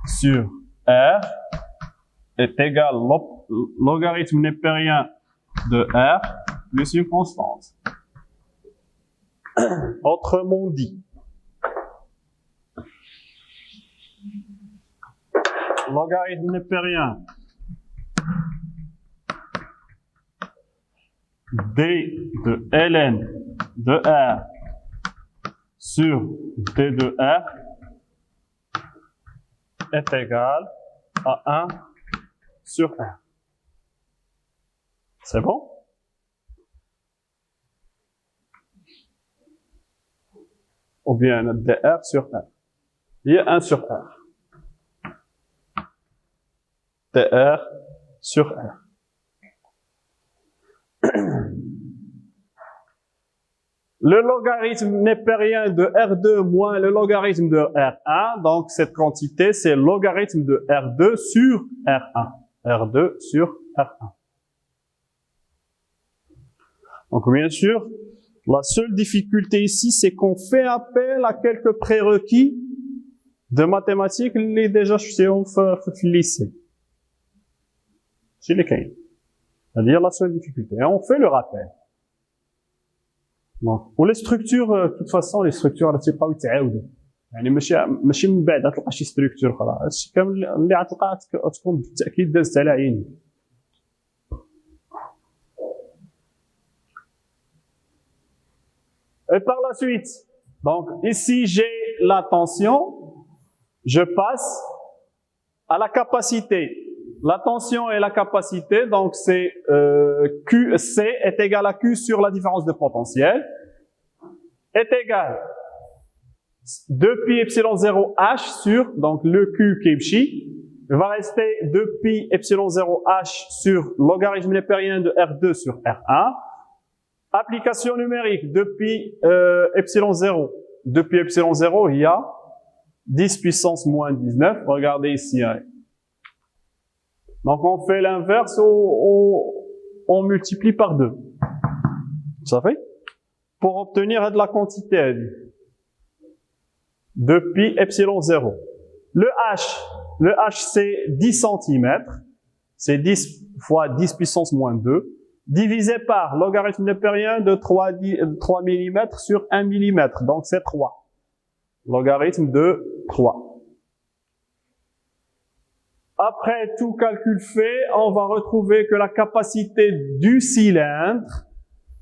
S1: sur r est égale au logarithme népérien de r plus une constante. Autrement dit, logarithme népérien d de ln de r sur d de r est égal à 1 sur r. C'est bon? ou bien dr sur r. Il y a 1 sur r. dr sur r. Le logarithme népérien de R2 moins le logarithme de R1, donc cette quantité, c'est le logarithme de R2 sur R1. R2 sur R1. Donc bien sûr, la seule difficulté ici, c'est qu'on fait appel à quelques prérequis de mathématiques les déjà chez le lycée. C'est lesquels? C'est-à-dire la seule difficulté. Et on fait le rappel. Donc, ou les structures, de toute façon, les structures, elles ne sont pas يعني ماشي من بعد غتلقى شي ستركتور خلاص هادشي كامل اللي غتلقى تكون بالتاكيد دازت على عيني. Et par la suite, donc ici j'ai la tension, je passe à la capacité. La tension et la capacité, donc c'est QC est égal à Q sur la différence de potentiel, est égal 2pi epsilon 0 H sur, donc le Q qui est pchi, va rester 2pi epsilon 0 H sur logarithme népérien de R2 sur R1. Application numérique, 2pi epsilon 0. 2pi epsilon 0, il y a 10 puissance moins 19. Regardez ici. Hein. Donc on fait l'inverse, on multiplie par 2. Ça fait? Pour obtenir de la quantité. 2pi epsilon 0. Le H c'est 10 cm. C'est 10 fois 10 puissance moins 2. Divisé par logarithme népérien de 3 mm sur 1 mm. Donc c'est 3. Logarithme de 3. Après tout calcul fait, on va retrouver que la capacité du cylindre,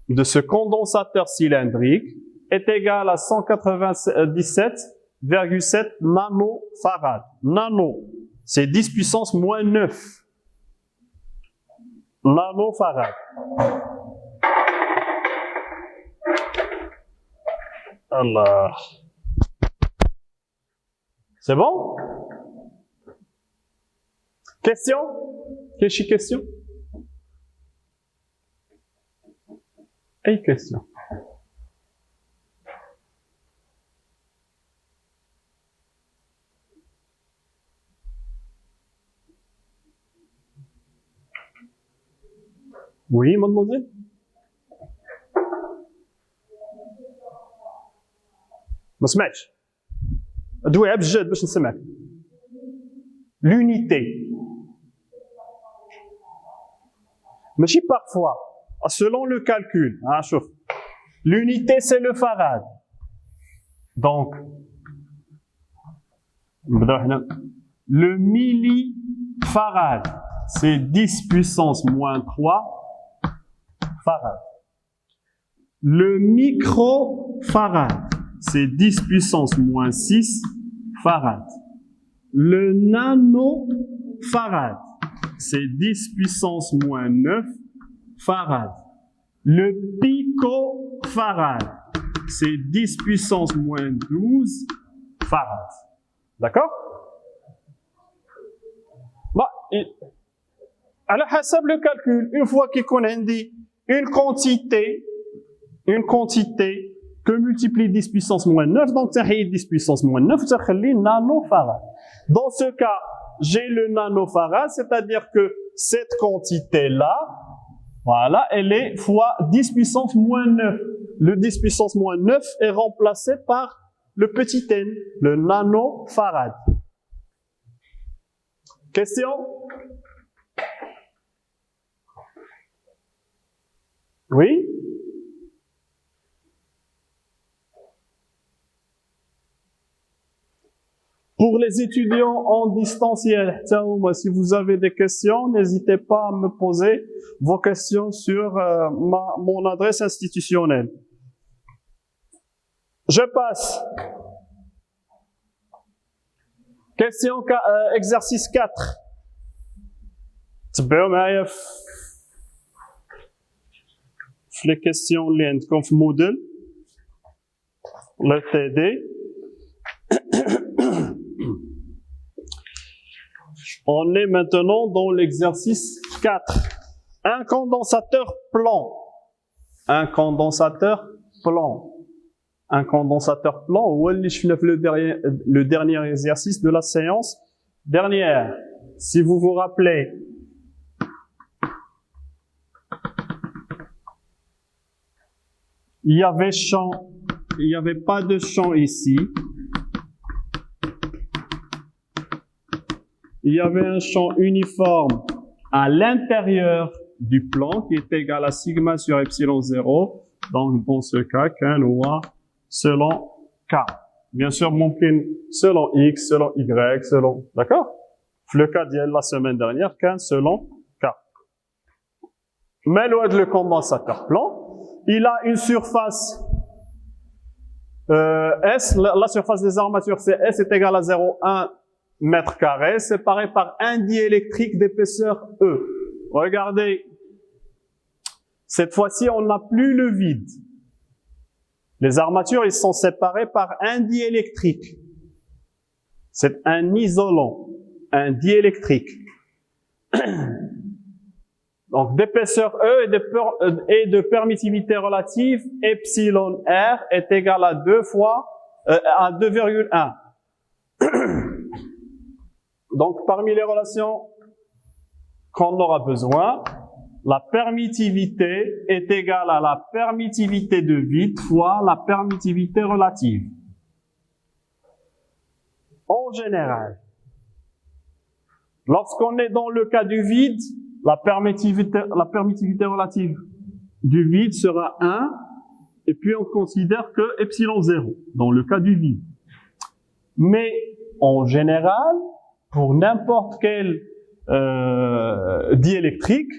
S1: de ce condensateur cylindrique, est égale à 197,7 nanofarad. Nano, c'est 10 puissance moins 9. Nanofarad. Allah. C'est bon? Question? Quelle question? Une question. Oui, mademoiselle? ما سمعتش. دويها بجد باش نسمعك. L'unité. ماشي parfois, selon le calcul. Hein, chauffe. L'unité, c'est le farad. Donc, le millifarad, c'est 10 puissance moins 3 farad. Le microfarad, c'est 10 puissance moins 6 farad. Le nanofarad, c'est 10 puissance moins 9 farad. Le picofarad, c'est 10 puissance moins 12 farad. D'accord? Bah, على حسب le calcul, une fois qu'il connaît une quantité que multiplie 10 puissance moins 9, donc ça fait 10 puissance moins 9, ça fait nanofarad. Dans ce cas, j'ai le nanofarad, c'est-à-dire que cette quantité-là, voilà, elle est fois 10 puissance moins 9. Le 10 puissance moins 9 est remplacé par le petit n, le nanofarad. Question? Oui? Pour les étudiants en distanciel, si vous avez des questions, n'hésitez pas à me poser vos questions sur mon adresse institutionnelle. Je passe. Question exercice 4. تبعوا معايا في les questions اللي عندكم في Moodle. le TD. On est maintenant dans l'exercice 4. Un condensateur plan. Un condensateur plan. Un condensateur plan, où le dernier exercice de la séance dernière. Si vous vous rappelez, il y avait champ, il n'y avait pas de champ ici. Il y avait un champ uniforme à l'intérieur du plan qui est égal à sigma sur epsilon 0. Donc, dans ce cas, qu'un loi selon K. Bien sûr, mumkin selon X, selon Y, selon... D'accord? Le cas d'hier, la semaine dernière, qu'un selon K. Mais le condensateur plan, il a une surface S, la surface des armatures, c'est S est égal à 0,1 mètre carré, séparé par un diélectrique d'épaisseur E. Regardez, cette fois-ci, on n'a plus le vide. Les armatures, ils sont séparés par un diélectrique. C'est un isolant, un diélectrique. Donc, d'épaisseur E et de permittivité relative, epsilon R est égal à 2,1. Donc, parmi les relations qu'on aura besoin, la permittivité est égale à la permittivité de vide fois la permittivité relative. En général, lorsqu'on est dans le cas du vide, la permittivité relative du vide sera 1, et puis on considère que epsilon 0, dans le cas du vide. Mais, en général, pour n'importe quel diélectrique,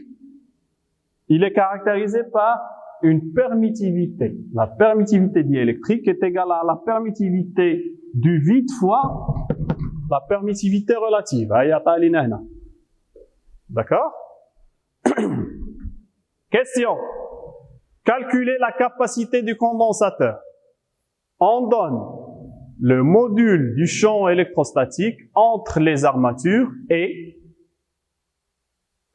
S1: il est caractérisé par une permittivité. La permittivité diélectrique est égale à la permittivité du vide fois la permittivité relative. D'accord? Question. Calculer la capacité du condensateur. On donne le module du champ électrostatique entre les armatures et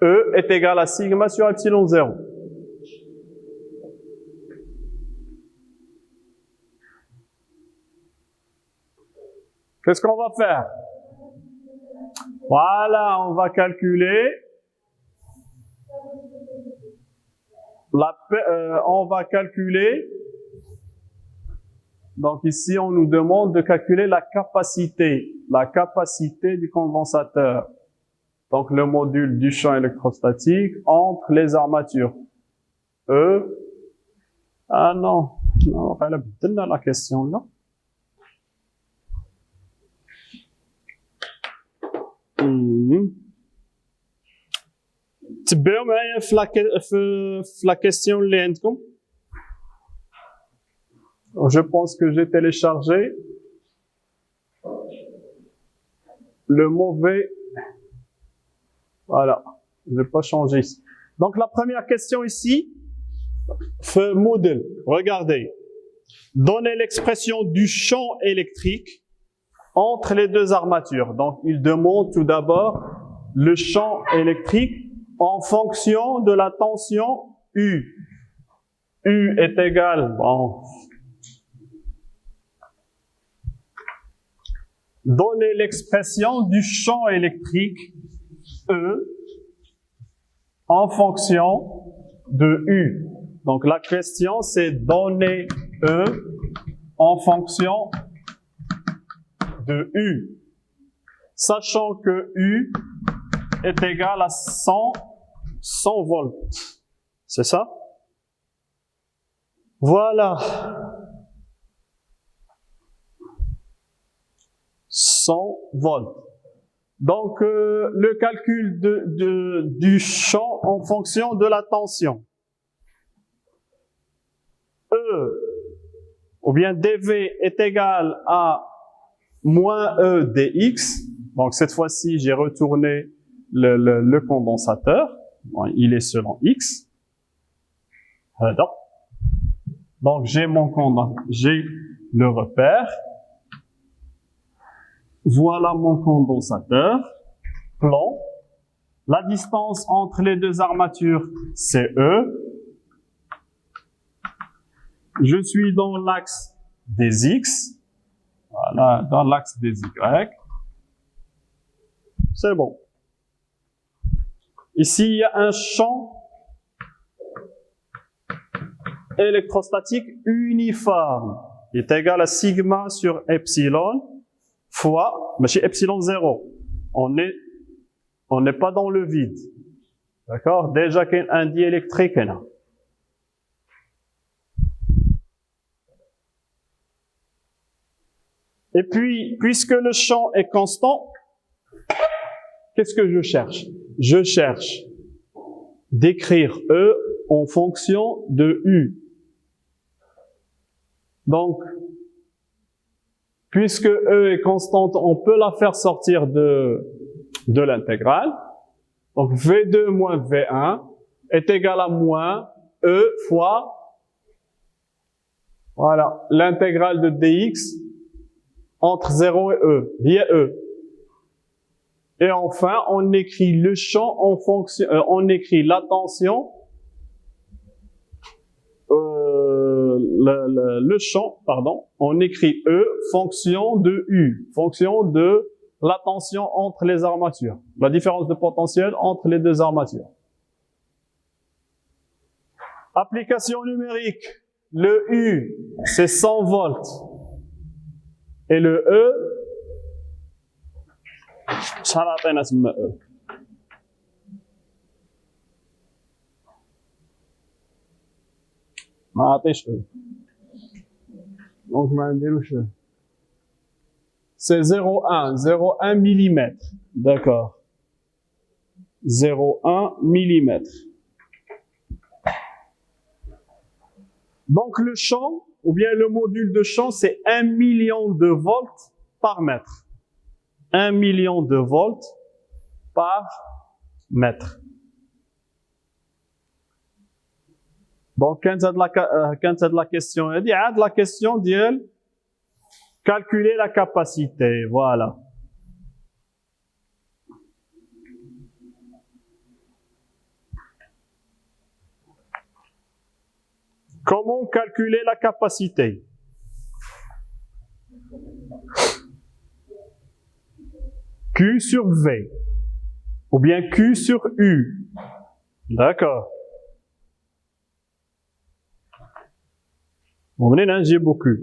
S1: E est égal à sigma sur epsilon 0. Qu'est-ce qu'on va faire? Voilà, on va calculer donc ici on nous demande de calculer la capacité du condensateur. Donc le module du champ électrostatique entre les armatures. Ah non, on va la question là. تبعوا معايا في la question اللي عندكم. Je pense que j'ai téléchargé le mauvais. Voilà, je vais pas changer ici. Donc la première question ici, fait modèle. Regardez, donnez l'expression du champ électrique entre les deux armatures. Donc il demande tout d'abord le champ électrique en fonction de la tension U. U est égal, bon. Donnez l'expression du champ électrique E en fonction de U. Donc la question c'est donner E en fonction de U. Sachant que U est égal à 100 volts. C'est ça? Voilà. 100 volts. Donc, le calcul du champ en fonction de la tension. E, ou bien dV est égal à moins E dx. Donc, cette fois-ci, j'ai retourné le condensateur. Bon, il est selon X. Donc, j'ai le repère. Voilà mon condensateur, plan. La distance entre les deux armatures, c'est E. Je suis dans l'axe des X. Voilà, dans l'axe des Y. C'est bon. Ici, il y a un champ électrostatique uniforme. Il est égal à sigma sur epsilon fois, mais chez epsilon 0. On n'est pas dans le vide. D'accord? Déjà qu'il y a un diélectrique là. Et puis, puisque le champ est constant, qu'est-ce que je cherche? Je cherche d'écrire E en fonction de U. Donc, puisque E est constante, on peut la faire sortir de l'intégrale. Donc, V2 moins V1 est égal à moins E fois, voilà, l'intégrale de dx entre 0 et E, via E. Et enfin, on écrit le champ en fonction, on écrit la tension, le champ, pardon, on écrit E fonction de U, fonction de la tension entre les armatures, la différence de potentiel entre les deux armatures. Application numérique, le U, c'est 100 volts. Et le E, ça va être E. ما عطيش E. Donc ما نديروش E. C'est 0,1 mm. D'accord. 0,1 mm. Donc le champ, ou bien le module de champ, c'est 1 million de volts par mètre. 1 million de volts par mètre. Donc, quand c'est de la question, il y a de la question de calculer la capacité. Voilà. Comment calculer la capacité? Q sur V, ou bien Q sur U. D'accord. On venait d'un G beaucoup.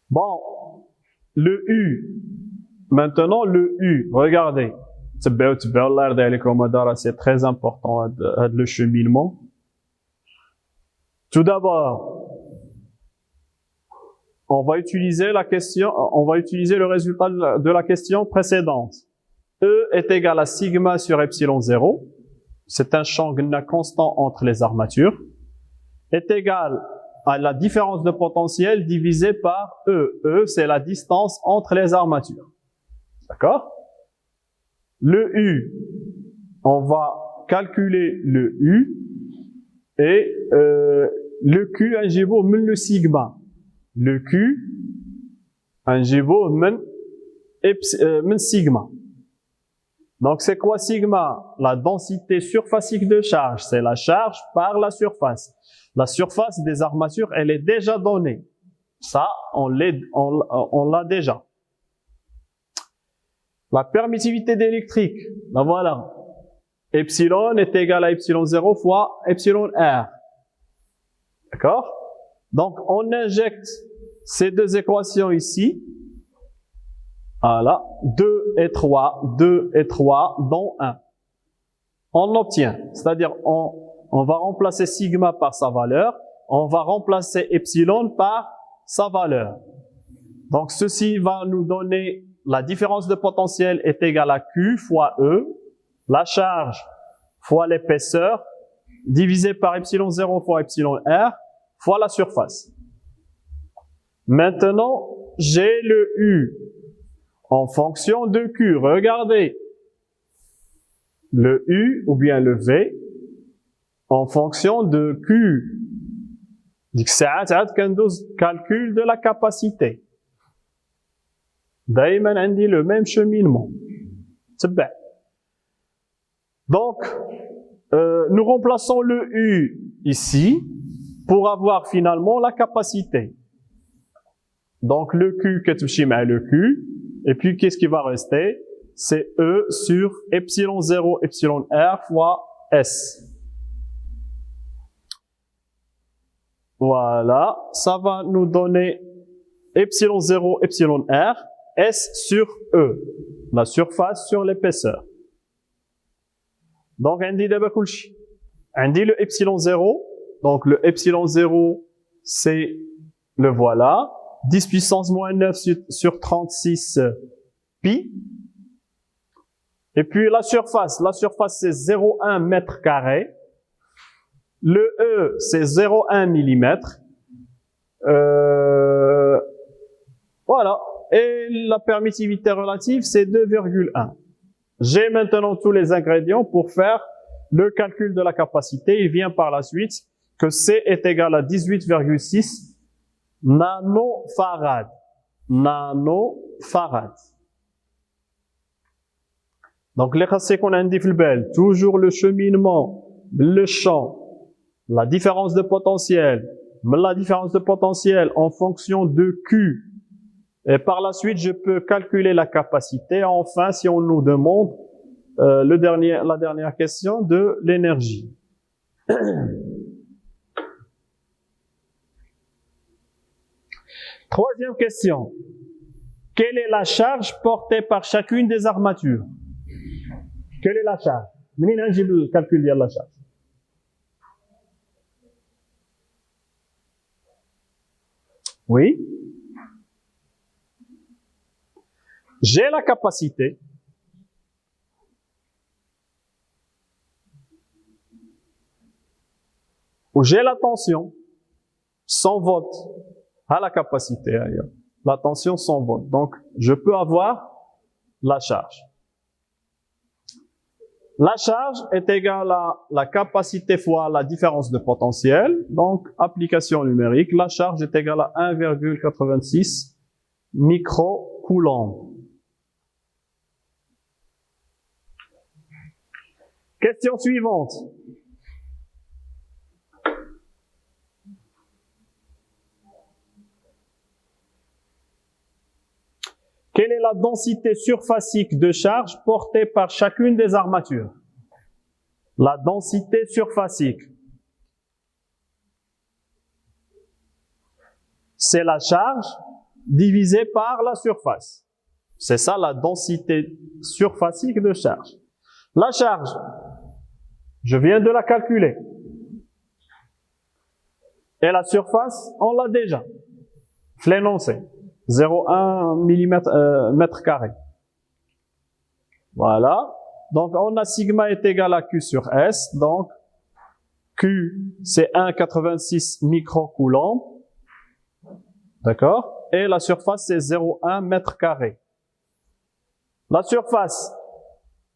S1: Bon, le U. Maintenant, le U, regardez. C'est très important le cheminement. Tout d'abord, on va utiliser le résultat de la question précédente. E est égal à sigma sur epsilon 0. C'est un champ constant entre les armatures. Est égal à la différence de potentiel divisé par E. E, c'est la distance entre les armatures. D'accord? Le U, on va calculer le U et le Q, un jibo, le sigma. Le Q, un jibo, sigma. Donc, c'est quoi sigma? La densité surfacique de charge. C'est la charge par la surface. La surface des armatures, elle est déjà donnée. Ça, on l'a déjà. La permittivité d'électrique, ben voilà. Epsilon est égal à epsilon 0 fois epsilon R. D'accord? Donc, on injecte ces deux équations ici. Voilà. 2 et 3 dans 1. On obtient, c'est-à-dire on va remplacer sigma par sa valeur, on va remplacer epsilon par sa valeur. Donc, ceci va nous donner la différence de potentiel est égale à Q fois E, la charge fois l'épaisseur, divisé par epsilon 0 fois epsilon R, fois la surface. Maintenant, j'ai le U en fonction de Q. Regardez, le U ou bien le V, en fonction de Q. ديك الساعات عاد كندوز calcul de la capacité. دايما عندي le même cheminement. تبع. Donc, nous remplaçons le U ici pour avoir finalement la capacité. Donc le Q كتمشي مع le Q et puis qu'est-ce qui va rester? C'est E sur epsilon 0 epsilon R fois S. Voilà, ça va nous donner epsilon 0 epsilon R S sur E, la surface sur l'épaisseur. Donc عندي دابا كلشي. عندي le epsilon 0, donc le epsilon 0 c'est le voilà, 10 puissance moins 9 sur 36 pi. Et puis la surface c'est 0,1 mètre carré. Le E c'est 0,1 millimètre. Voilà. Et la permittivité relative c'est 2,1. J'ai maintenant tous les ingrédients pour faire le calcul de la capacité. Il vient par la suite que C est égal à 18,6 nanofarad. Nanofarad. Donc, les racines qu'on a indiquées, toujours le cheminement, le champ, la différence de potentiel en fonction de Q. Et par la suite, je peux calculer la capacité. Enfin, si on nous demande la dernière question de l'énergie. Troisième question. Quelle est la charge portée par chacune des armatures? Quelle est la charge? Menina j'ai le calcul de la charge. Oui. J'ai la capacité. Ou j'ai la tension. 100 volts à la capacité. La tension 100 volts. Donc, je peux avoir la charge. La charge est égale à la capacité fois la différence de potentiel. Donc, application numérique, la charge est égale à 1,86 microcoulombs. Question suivante. Quelle est la densité surfacique de charge portée par chacune des armatures? La densité surfacique. C'est la charge divisée par la surface. C'est ça la densité surfacique de charge. La charge, je viens de la calculer. Et la surface, on l'a déjà. Je l'ai énoncé. 0,1 mètre carré. Voilà. Donc, on a sigma est égal à Q sur S. Donc, Q, c'est 1,86 microcoulombs. D'accord? Et la surface, c'est 0,1 mètre carré. La surface,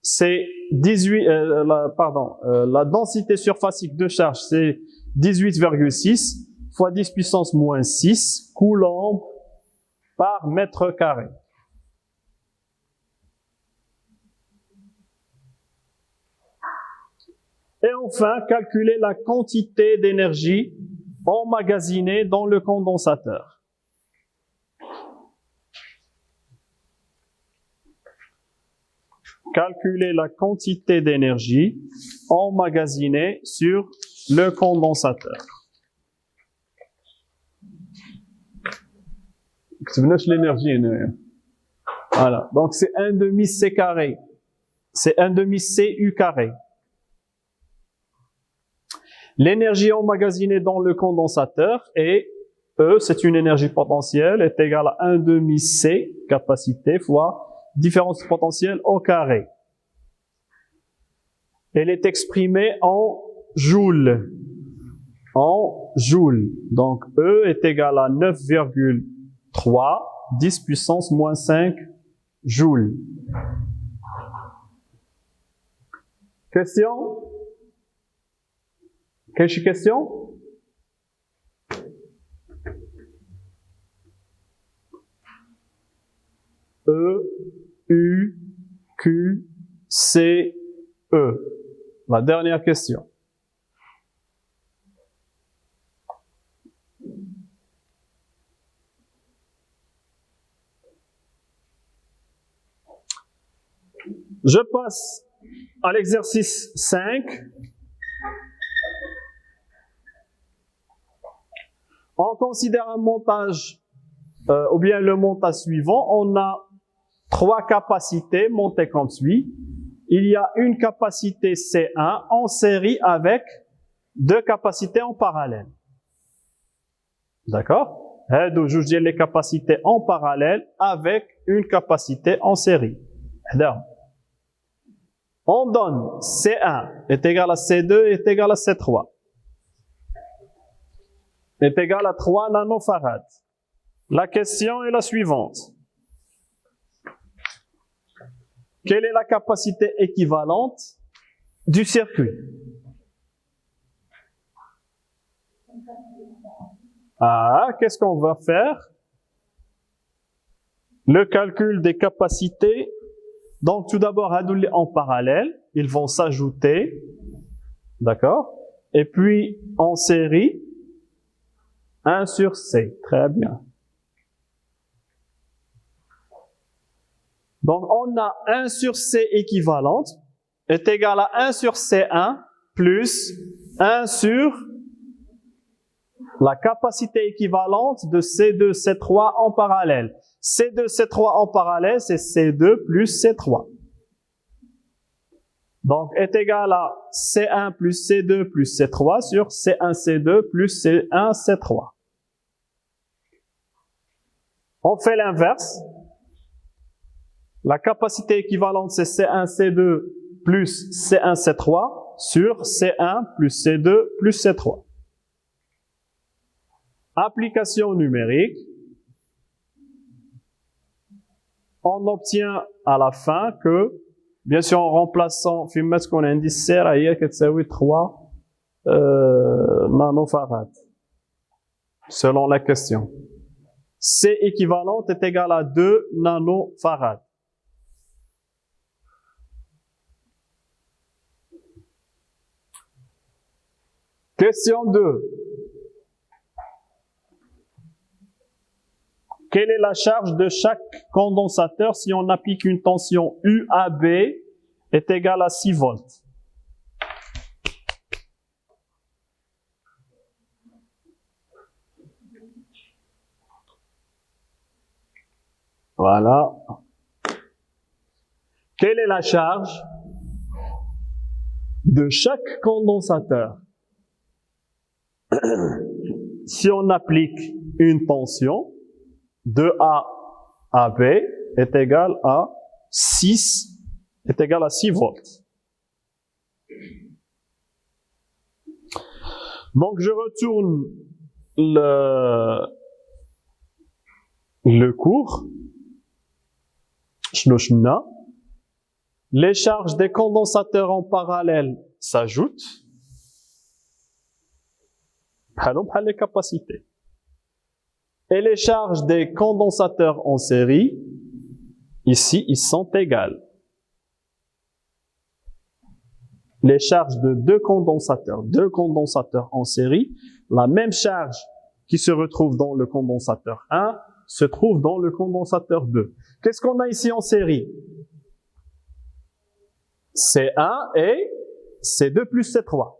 S1: c'est 18, la densité surfacique de charge, c'est 18,6 fois 10 puissance moins 6 coulombs par mètre carré. Et enfin, calculer la quantité d'énergie emmagasinée dans le condensateur. Calculer la quantité d'énergie emmagasinée sur le condensateur. L'énergie. Voilà. Donc, c'est 1 demi C carré. C'est 1 demi CU carré. L'énergie emmagasinée dans le condensateur est E, c'est une énergie potentielle, est égale à 1 demi C, capacité, fois différence potentielle au carré. Elle est exprimée en joules. En joules. Donc, E est égal à 9,3 10 puissance moins 5 joules. Question? Quelle question? E, U, Q, C, E. La dernière question. Je passe à l'exercice 5. On considère un montage, ou bien le montage suivant. On a 3 capacités montées comme suit. Il y a une capacité C1 en série avec 2 capacités en parallèle. D'accord? Donc, je dis les capacités en parallèle avec une capacité en série. On donne C1 est égal à C2 est égal à C3. Est égal à 3 nanofarads. La question est la suivante. Quelle est la capacité équivalente du circuit? Qu'est-ce qu'on va faire? Le calcul des capacités. Donc, tout d'abord, en parallèle, ils vont s'ajouter. D'accord? Et puis, en série, 1 sur C. Très bien. Donc, on a 1 sur C équivalente est égal à 1 sur C1 plus 1 sur la capacité équivalente de C2, C3 en parallèle. C2, C3 en parallèle, c'est C2 plus C3. Donc, est égal à C1 plus C2 plus C3 sur C1, C2 plus C1, C3. On fait l'inverse. La capacité équivalente, c'est C1, C2 plus C1, C3 sur C1 plus C2 plus C3. Application numérique. On obtient à la fin que, bien sûr, en remplaçant, ce qu'on indice, c'est 3 nanofarads, selon la question. C équivalente est égal à 2 nanofarads. Question 2. Quelle est la charge de chaque condensateur si on applique une tension UAB est égale à 6 volts? Voilà. Quelle est la charge de chaque condensateur si on applique une tension de A à B est égal à 6 volts. Donc je retourne le cours. Les charges des condensateurs en parallèle s'ajoutent. Les capacités. Et les charges des condensateurs en série, ici, ils sont égales. Les charges de deux condensateurs en série, la même charge qui se retrouve dans le condensateur 1 se trouve dans le condensateur 2. Qu'est-ce qu'on a ici en série? C1 et C2 plus C3.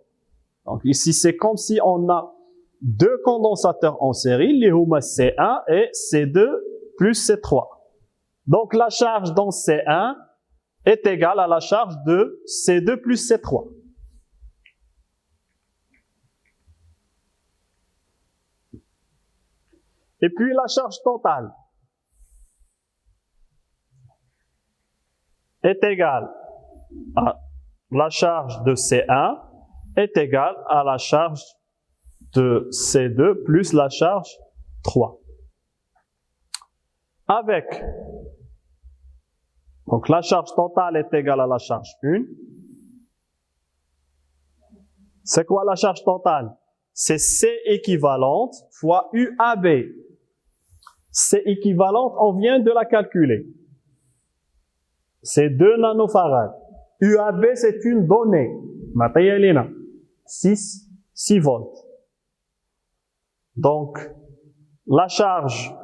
S1: Donc ici, c'est comme si on a deux condensateurs en série, les huma C1 et C2 plus C3. Donc la charge dans C1 est égale à la charge de C2 plus C3. Et puis la charge totale est égale à la charge de C1 est égale à la charge de C2 plus la charge 3. Avec, donc la charge totale est égale à la charge 1. C'est quoi la charge totale? C'est C équivalente fois UAB. C équivalente, on vient de la calculer. C'est 2 nanofarads. UAB, c'est une donnée. Matérielina. 6 volts. Donc, la charge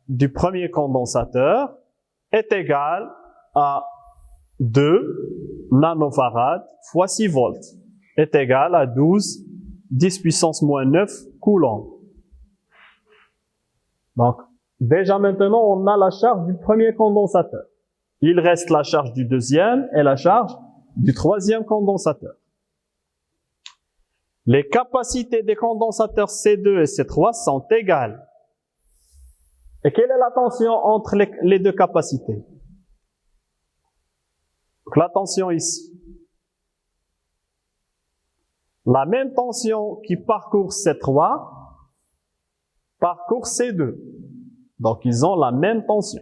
S1: du premier condensateur est égale à 2 nanofarads fois 6 volts. Est égale à 12, 10 puissance moins 9 coulombs. Donc, déjà maintenant, on a la charge du premier condensateur. Il reste la charge du deuxième et la charge du troisième condensateur. Les capacités des condensateurs C2 et C3 sont égales. Et quelle est la tension entre les deux capacités? Donc, la tension ici. La même tension qui parcourt C3 parcourt C2. Donc, ils ont la même tension.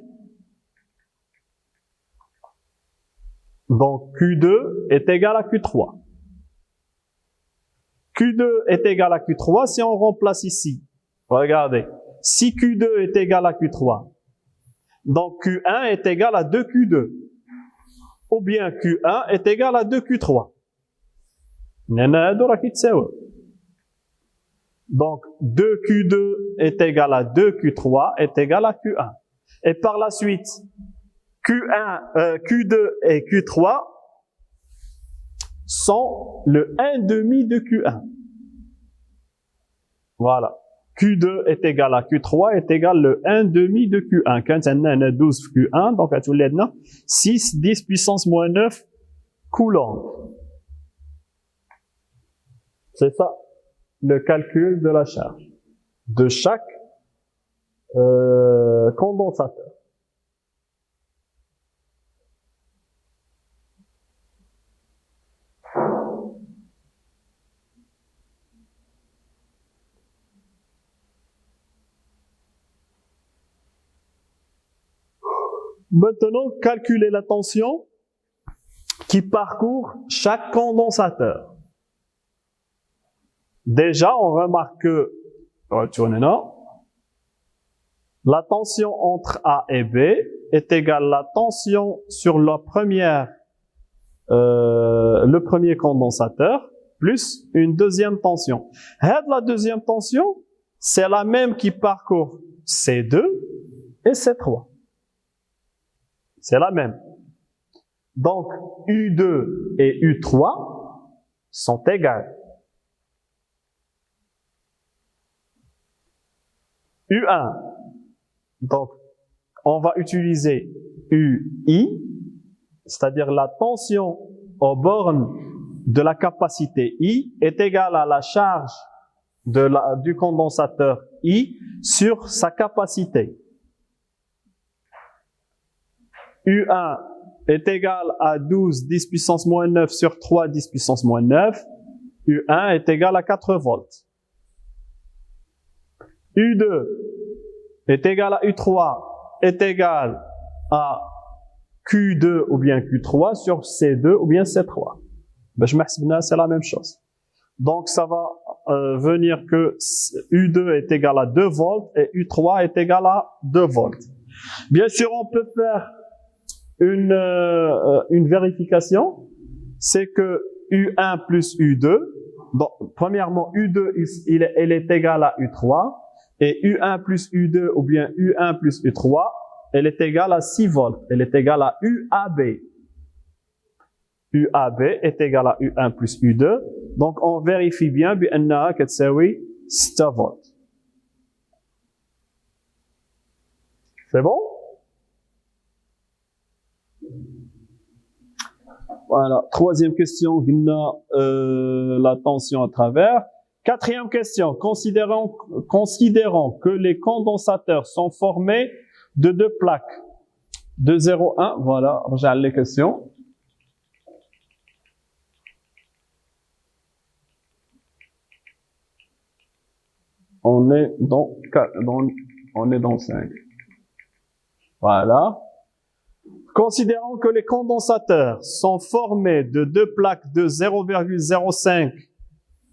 S1: Donc, Q2 est égal à Q3. Q2 est égal à Q3 si on remplace ici. Regardez. Si Q2 est égal à Q3, donc Q1 est égal à 2Q2. Ou bien Q1 est égal à 2Q3. Donc 2Q2 est égal à 2Q3 est égal à Q1. Et par la suite, Q2 et Q3 sont le 1,5 de Q1. Voilà. Q2 est égal à Q3 est égal le 1,5 de Q1. Quand on a 12 Q1, donc à tout le monde, 6, 10 puissance moins 9 coulombs. C'est ça, le calcul de la charge de chaque condensateur. Maintenant, calculez la tension qui parcourt chaque condensateur. Déjà, on remarque que, la tension entre A et B est égale à la tension sur le premier condensateur plus une deuxième tension. La deuxième tension, c'est la même qui parcourt C2 et C3. C'est la même. Donc, U2 et U3 sont égales. U1, donc, on va utiliser UI, c'est-à-dire la tension aux bornes de la capacité I est égale à la charge du condensateur I sur sa capacité. U1 est égal à 12, 10 puissance moins 9 sur 3, 10 puissance moins 9. U1 est égal à 4 volts. U2 est égal à U3 est égal à Q2 ou bien Q3 sur C2 ou bien C3. C'est la même chose. Donc ça va venir que U2 est égal à 2 volts et U3 est égal à 2 volts. Bien sûr, on peut faire une vérification, c'est que U1 plus U2, donc premièrement U2 elle est égale à U3 et U1 plus U2 ou bien U1 plus U3 elle est égale à 6 volts, elle est égale à UAB. UAB est égal à U1 plus U2, donc on vérifie bien بأنها كتساوي 6 volts. C'est bon? Voilà, troisième question, la tension à travers. Quatrième question, considérons que les condensateurs sont formés de deux plaques. De 0,1, voilà, j'ai les questions. On est dans 5. Voilà. Considérons que les condensateurs sont formés de deux plaques de 0,05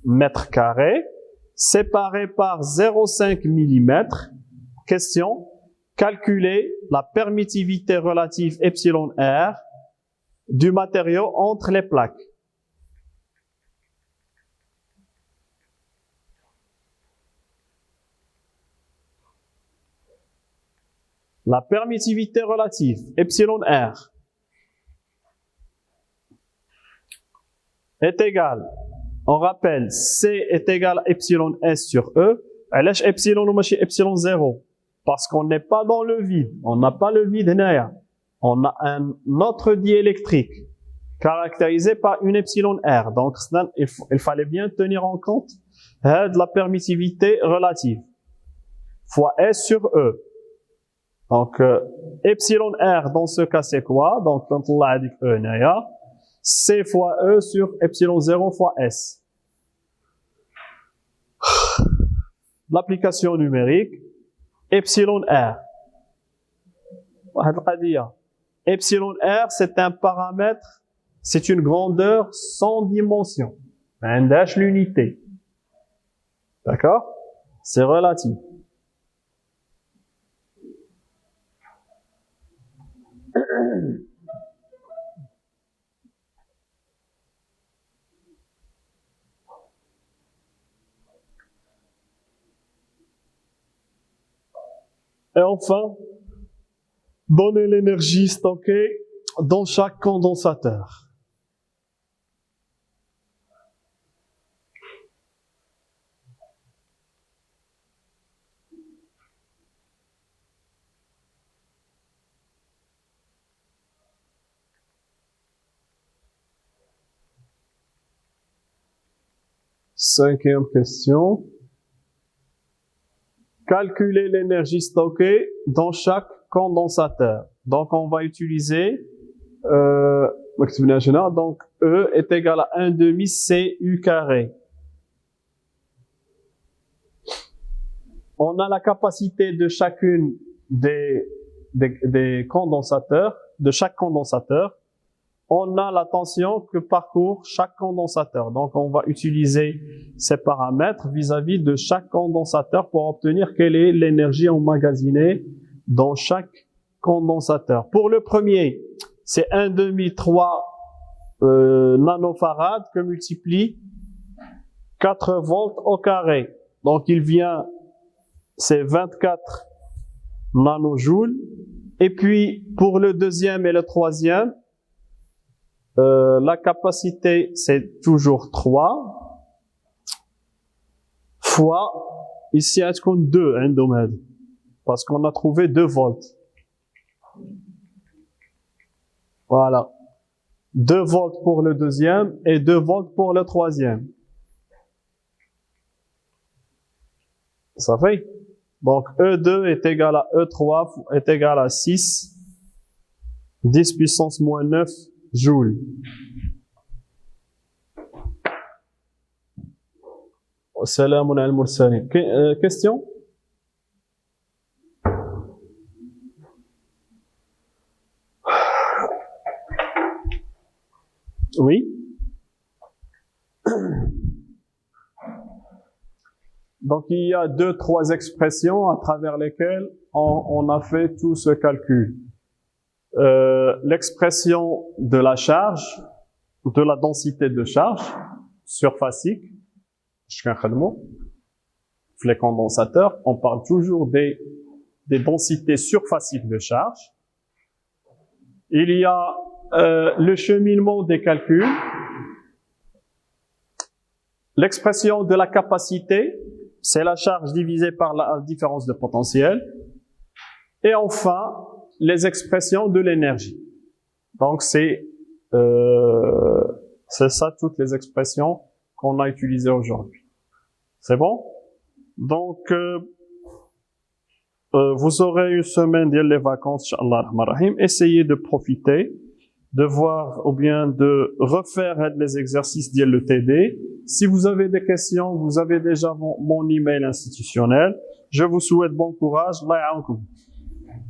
S1: mètres carrés, séparé par 0,5 mm. Question, calculer la permittivité relative epsilon R du matériau entre les plaques. La permittivité relative, epsilon R, est égale, on rappelle, C est égal à epsilon S sur E. علاش epsilon ou ماشي epsilon 0? Parce qu'on n'est pas dans le vide, on n'a pas le vide هنايا. On a un autre diélectrique caractérisé par une epsilon R. Donc, il fallait bien tenir en compte de la permittivité relative fois S sur E. Donc, epsilon R, dans ce cas, c'est quoi? Donc, quand on l'a dit E, C fois E sur epsilon 0 fois S. L'application numérique, epsilon R. Epsilon R, c'est un paramètre, c'est une grandeur sans dimension. L'unité. D'accord? C'est relatif. Et enfin, donner l'énergie stockée dans chaque condensateur. Cinquième question. Calculer l'énergie stockée dans chaque condensateur. Donc, on va utiliser, donc, E est égal à 1/2 CU carré. On a la capacité de chacune des condensateurs, de chaque condensateur. On a la tension que parcourt chaque condensateur. Donc, on va utiliser ces paramètres vis-à-vis de chaque condensateur pour obtenir quelle est l'énergie emmagasinée dans chaque condensateur. Pour le premier, c'est 1/3 nanofarad que multiplie 4 volts au carré. Donc, il vient, c'est 24 nanojoules. Et puis, pour le deuxième et le troisième, la capacité, c'est toujours 3 fois, ici, est-ce qu'on 2, parce qu'on a trouvé 2 volts. Voilà. 2 volts pour le deuxième et 2 volts pour le troisième. Ça fait? Donc, E2 est égal à E3 est égal à 6, 10 puissance moins 9 joules. Salam al mursalin. Question? Oui? Donc, il y a 2-3 expressions à travers lesquelles on a fait tout ce calcul. L'expression de la charge, de la densité de charge surfacique, les condensateurs, on parle toujours des densités surfaciques de charge. Il y a le cheminement des calculs, l'expression de la capacité, c'est la charge divisée par la différence de potentiel, et enfin, les expressions de l'énergie. Donc, c'est ça toutes les expressions qu'on a utilisées aujourd'hui. C'est bon? Donc, vous aurez une semaine de les vacances, Inch'Allah Rahim. Essayez de profiter, de voir ou bien de refaire les exercices de le TD. Si vous avez des questions, vous avez déjà mon email institutionnel. Je vous souhaite bon courage. Allah ya'awnkoum.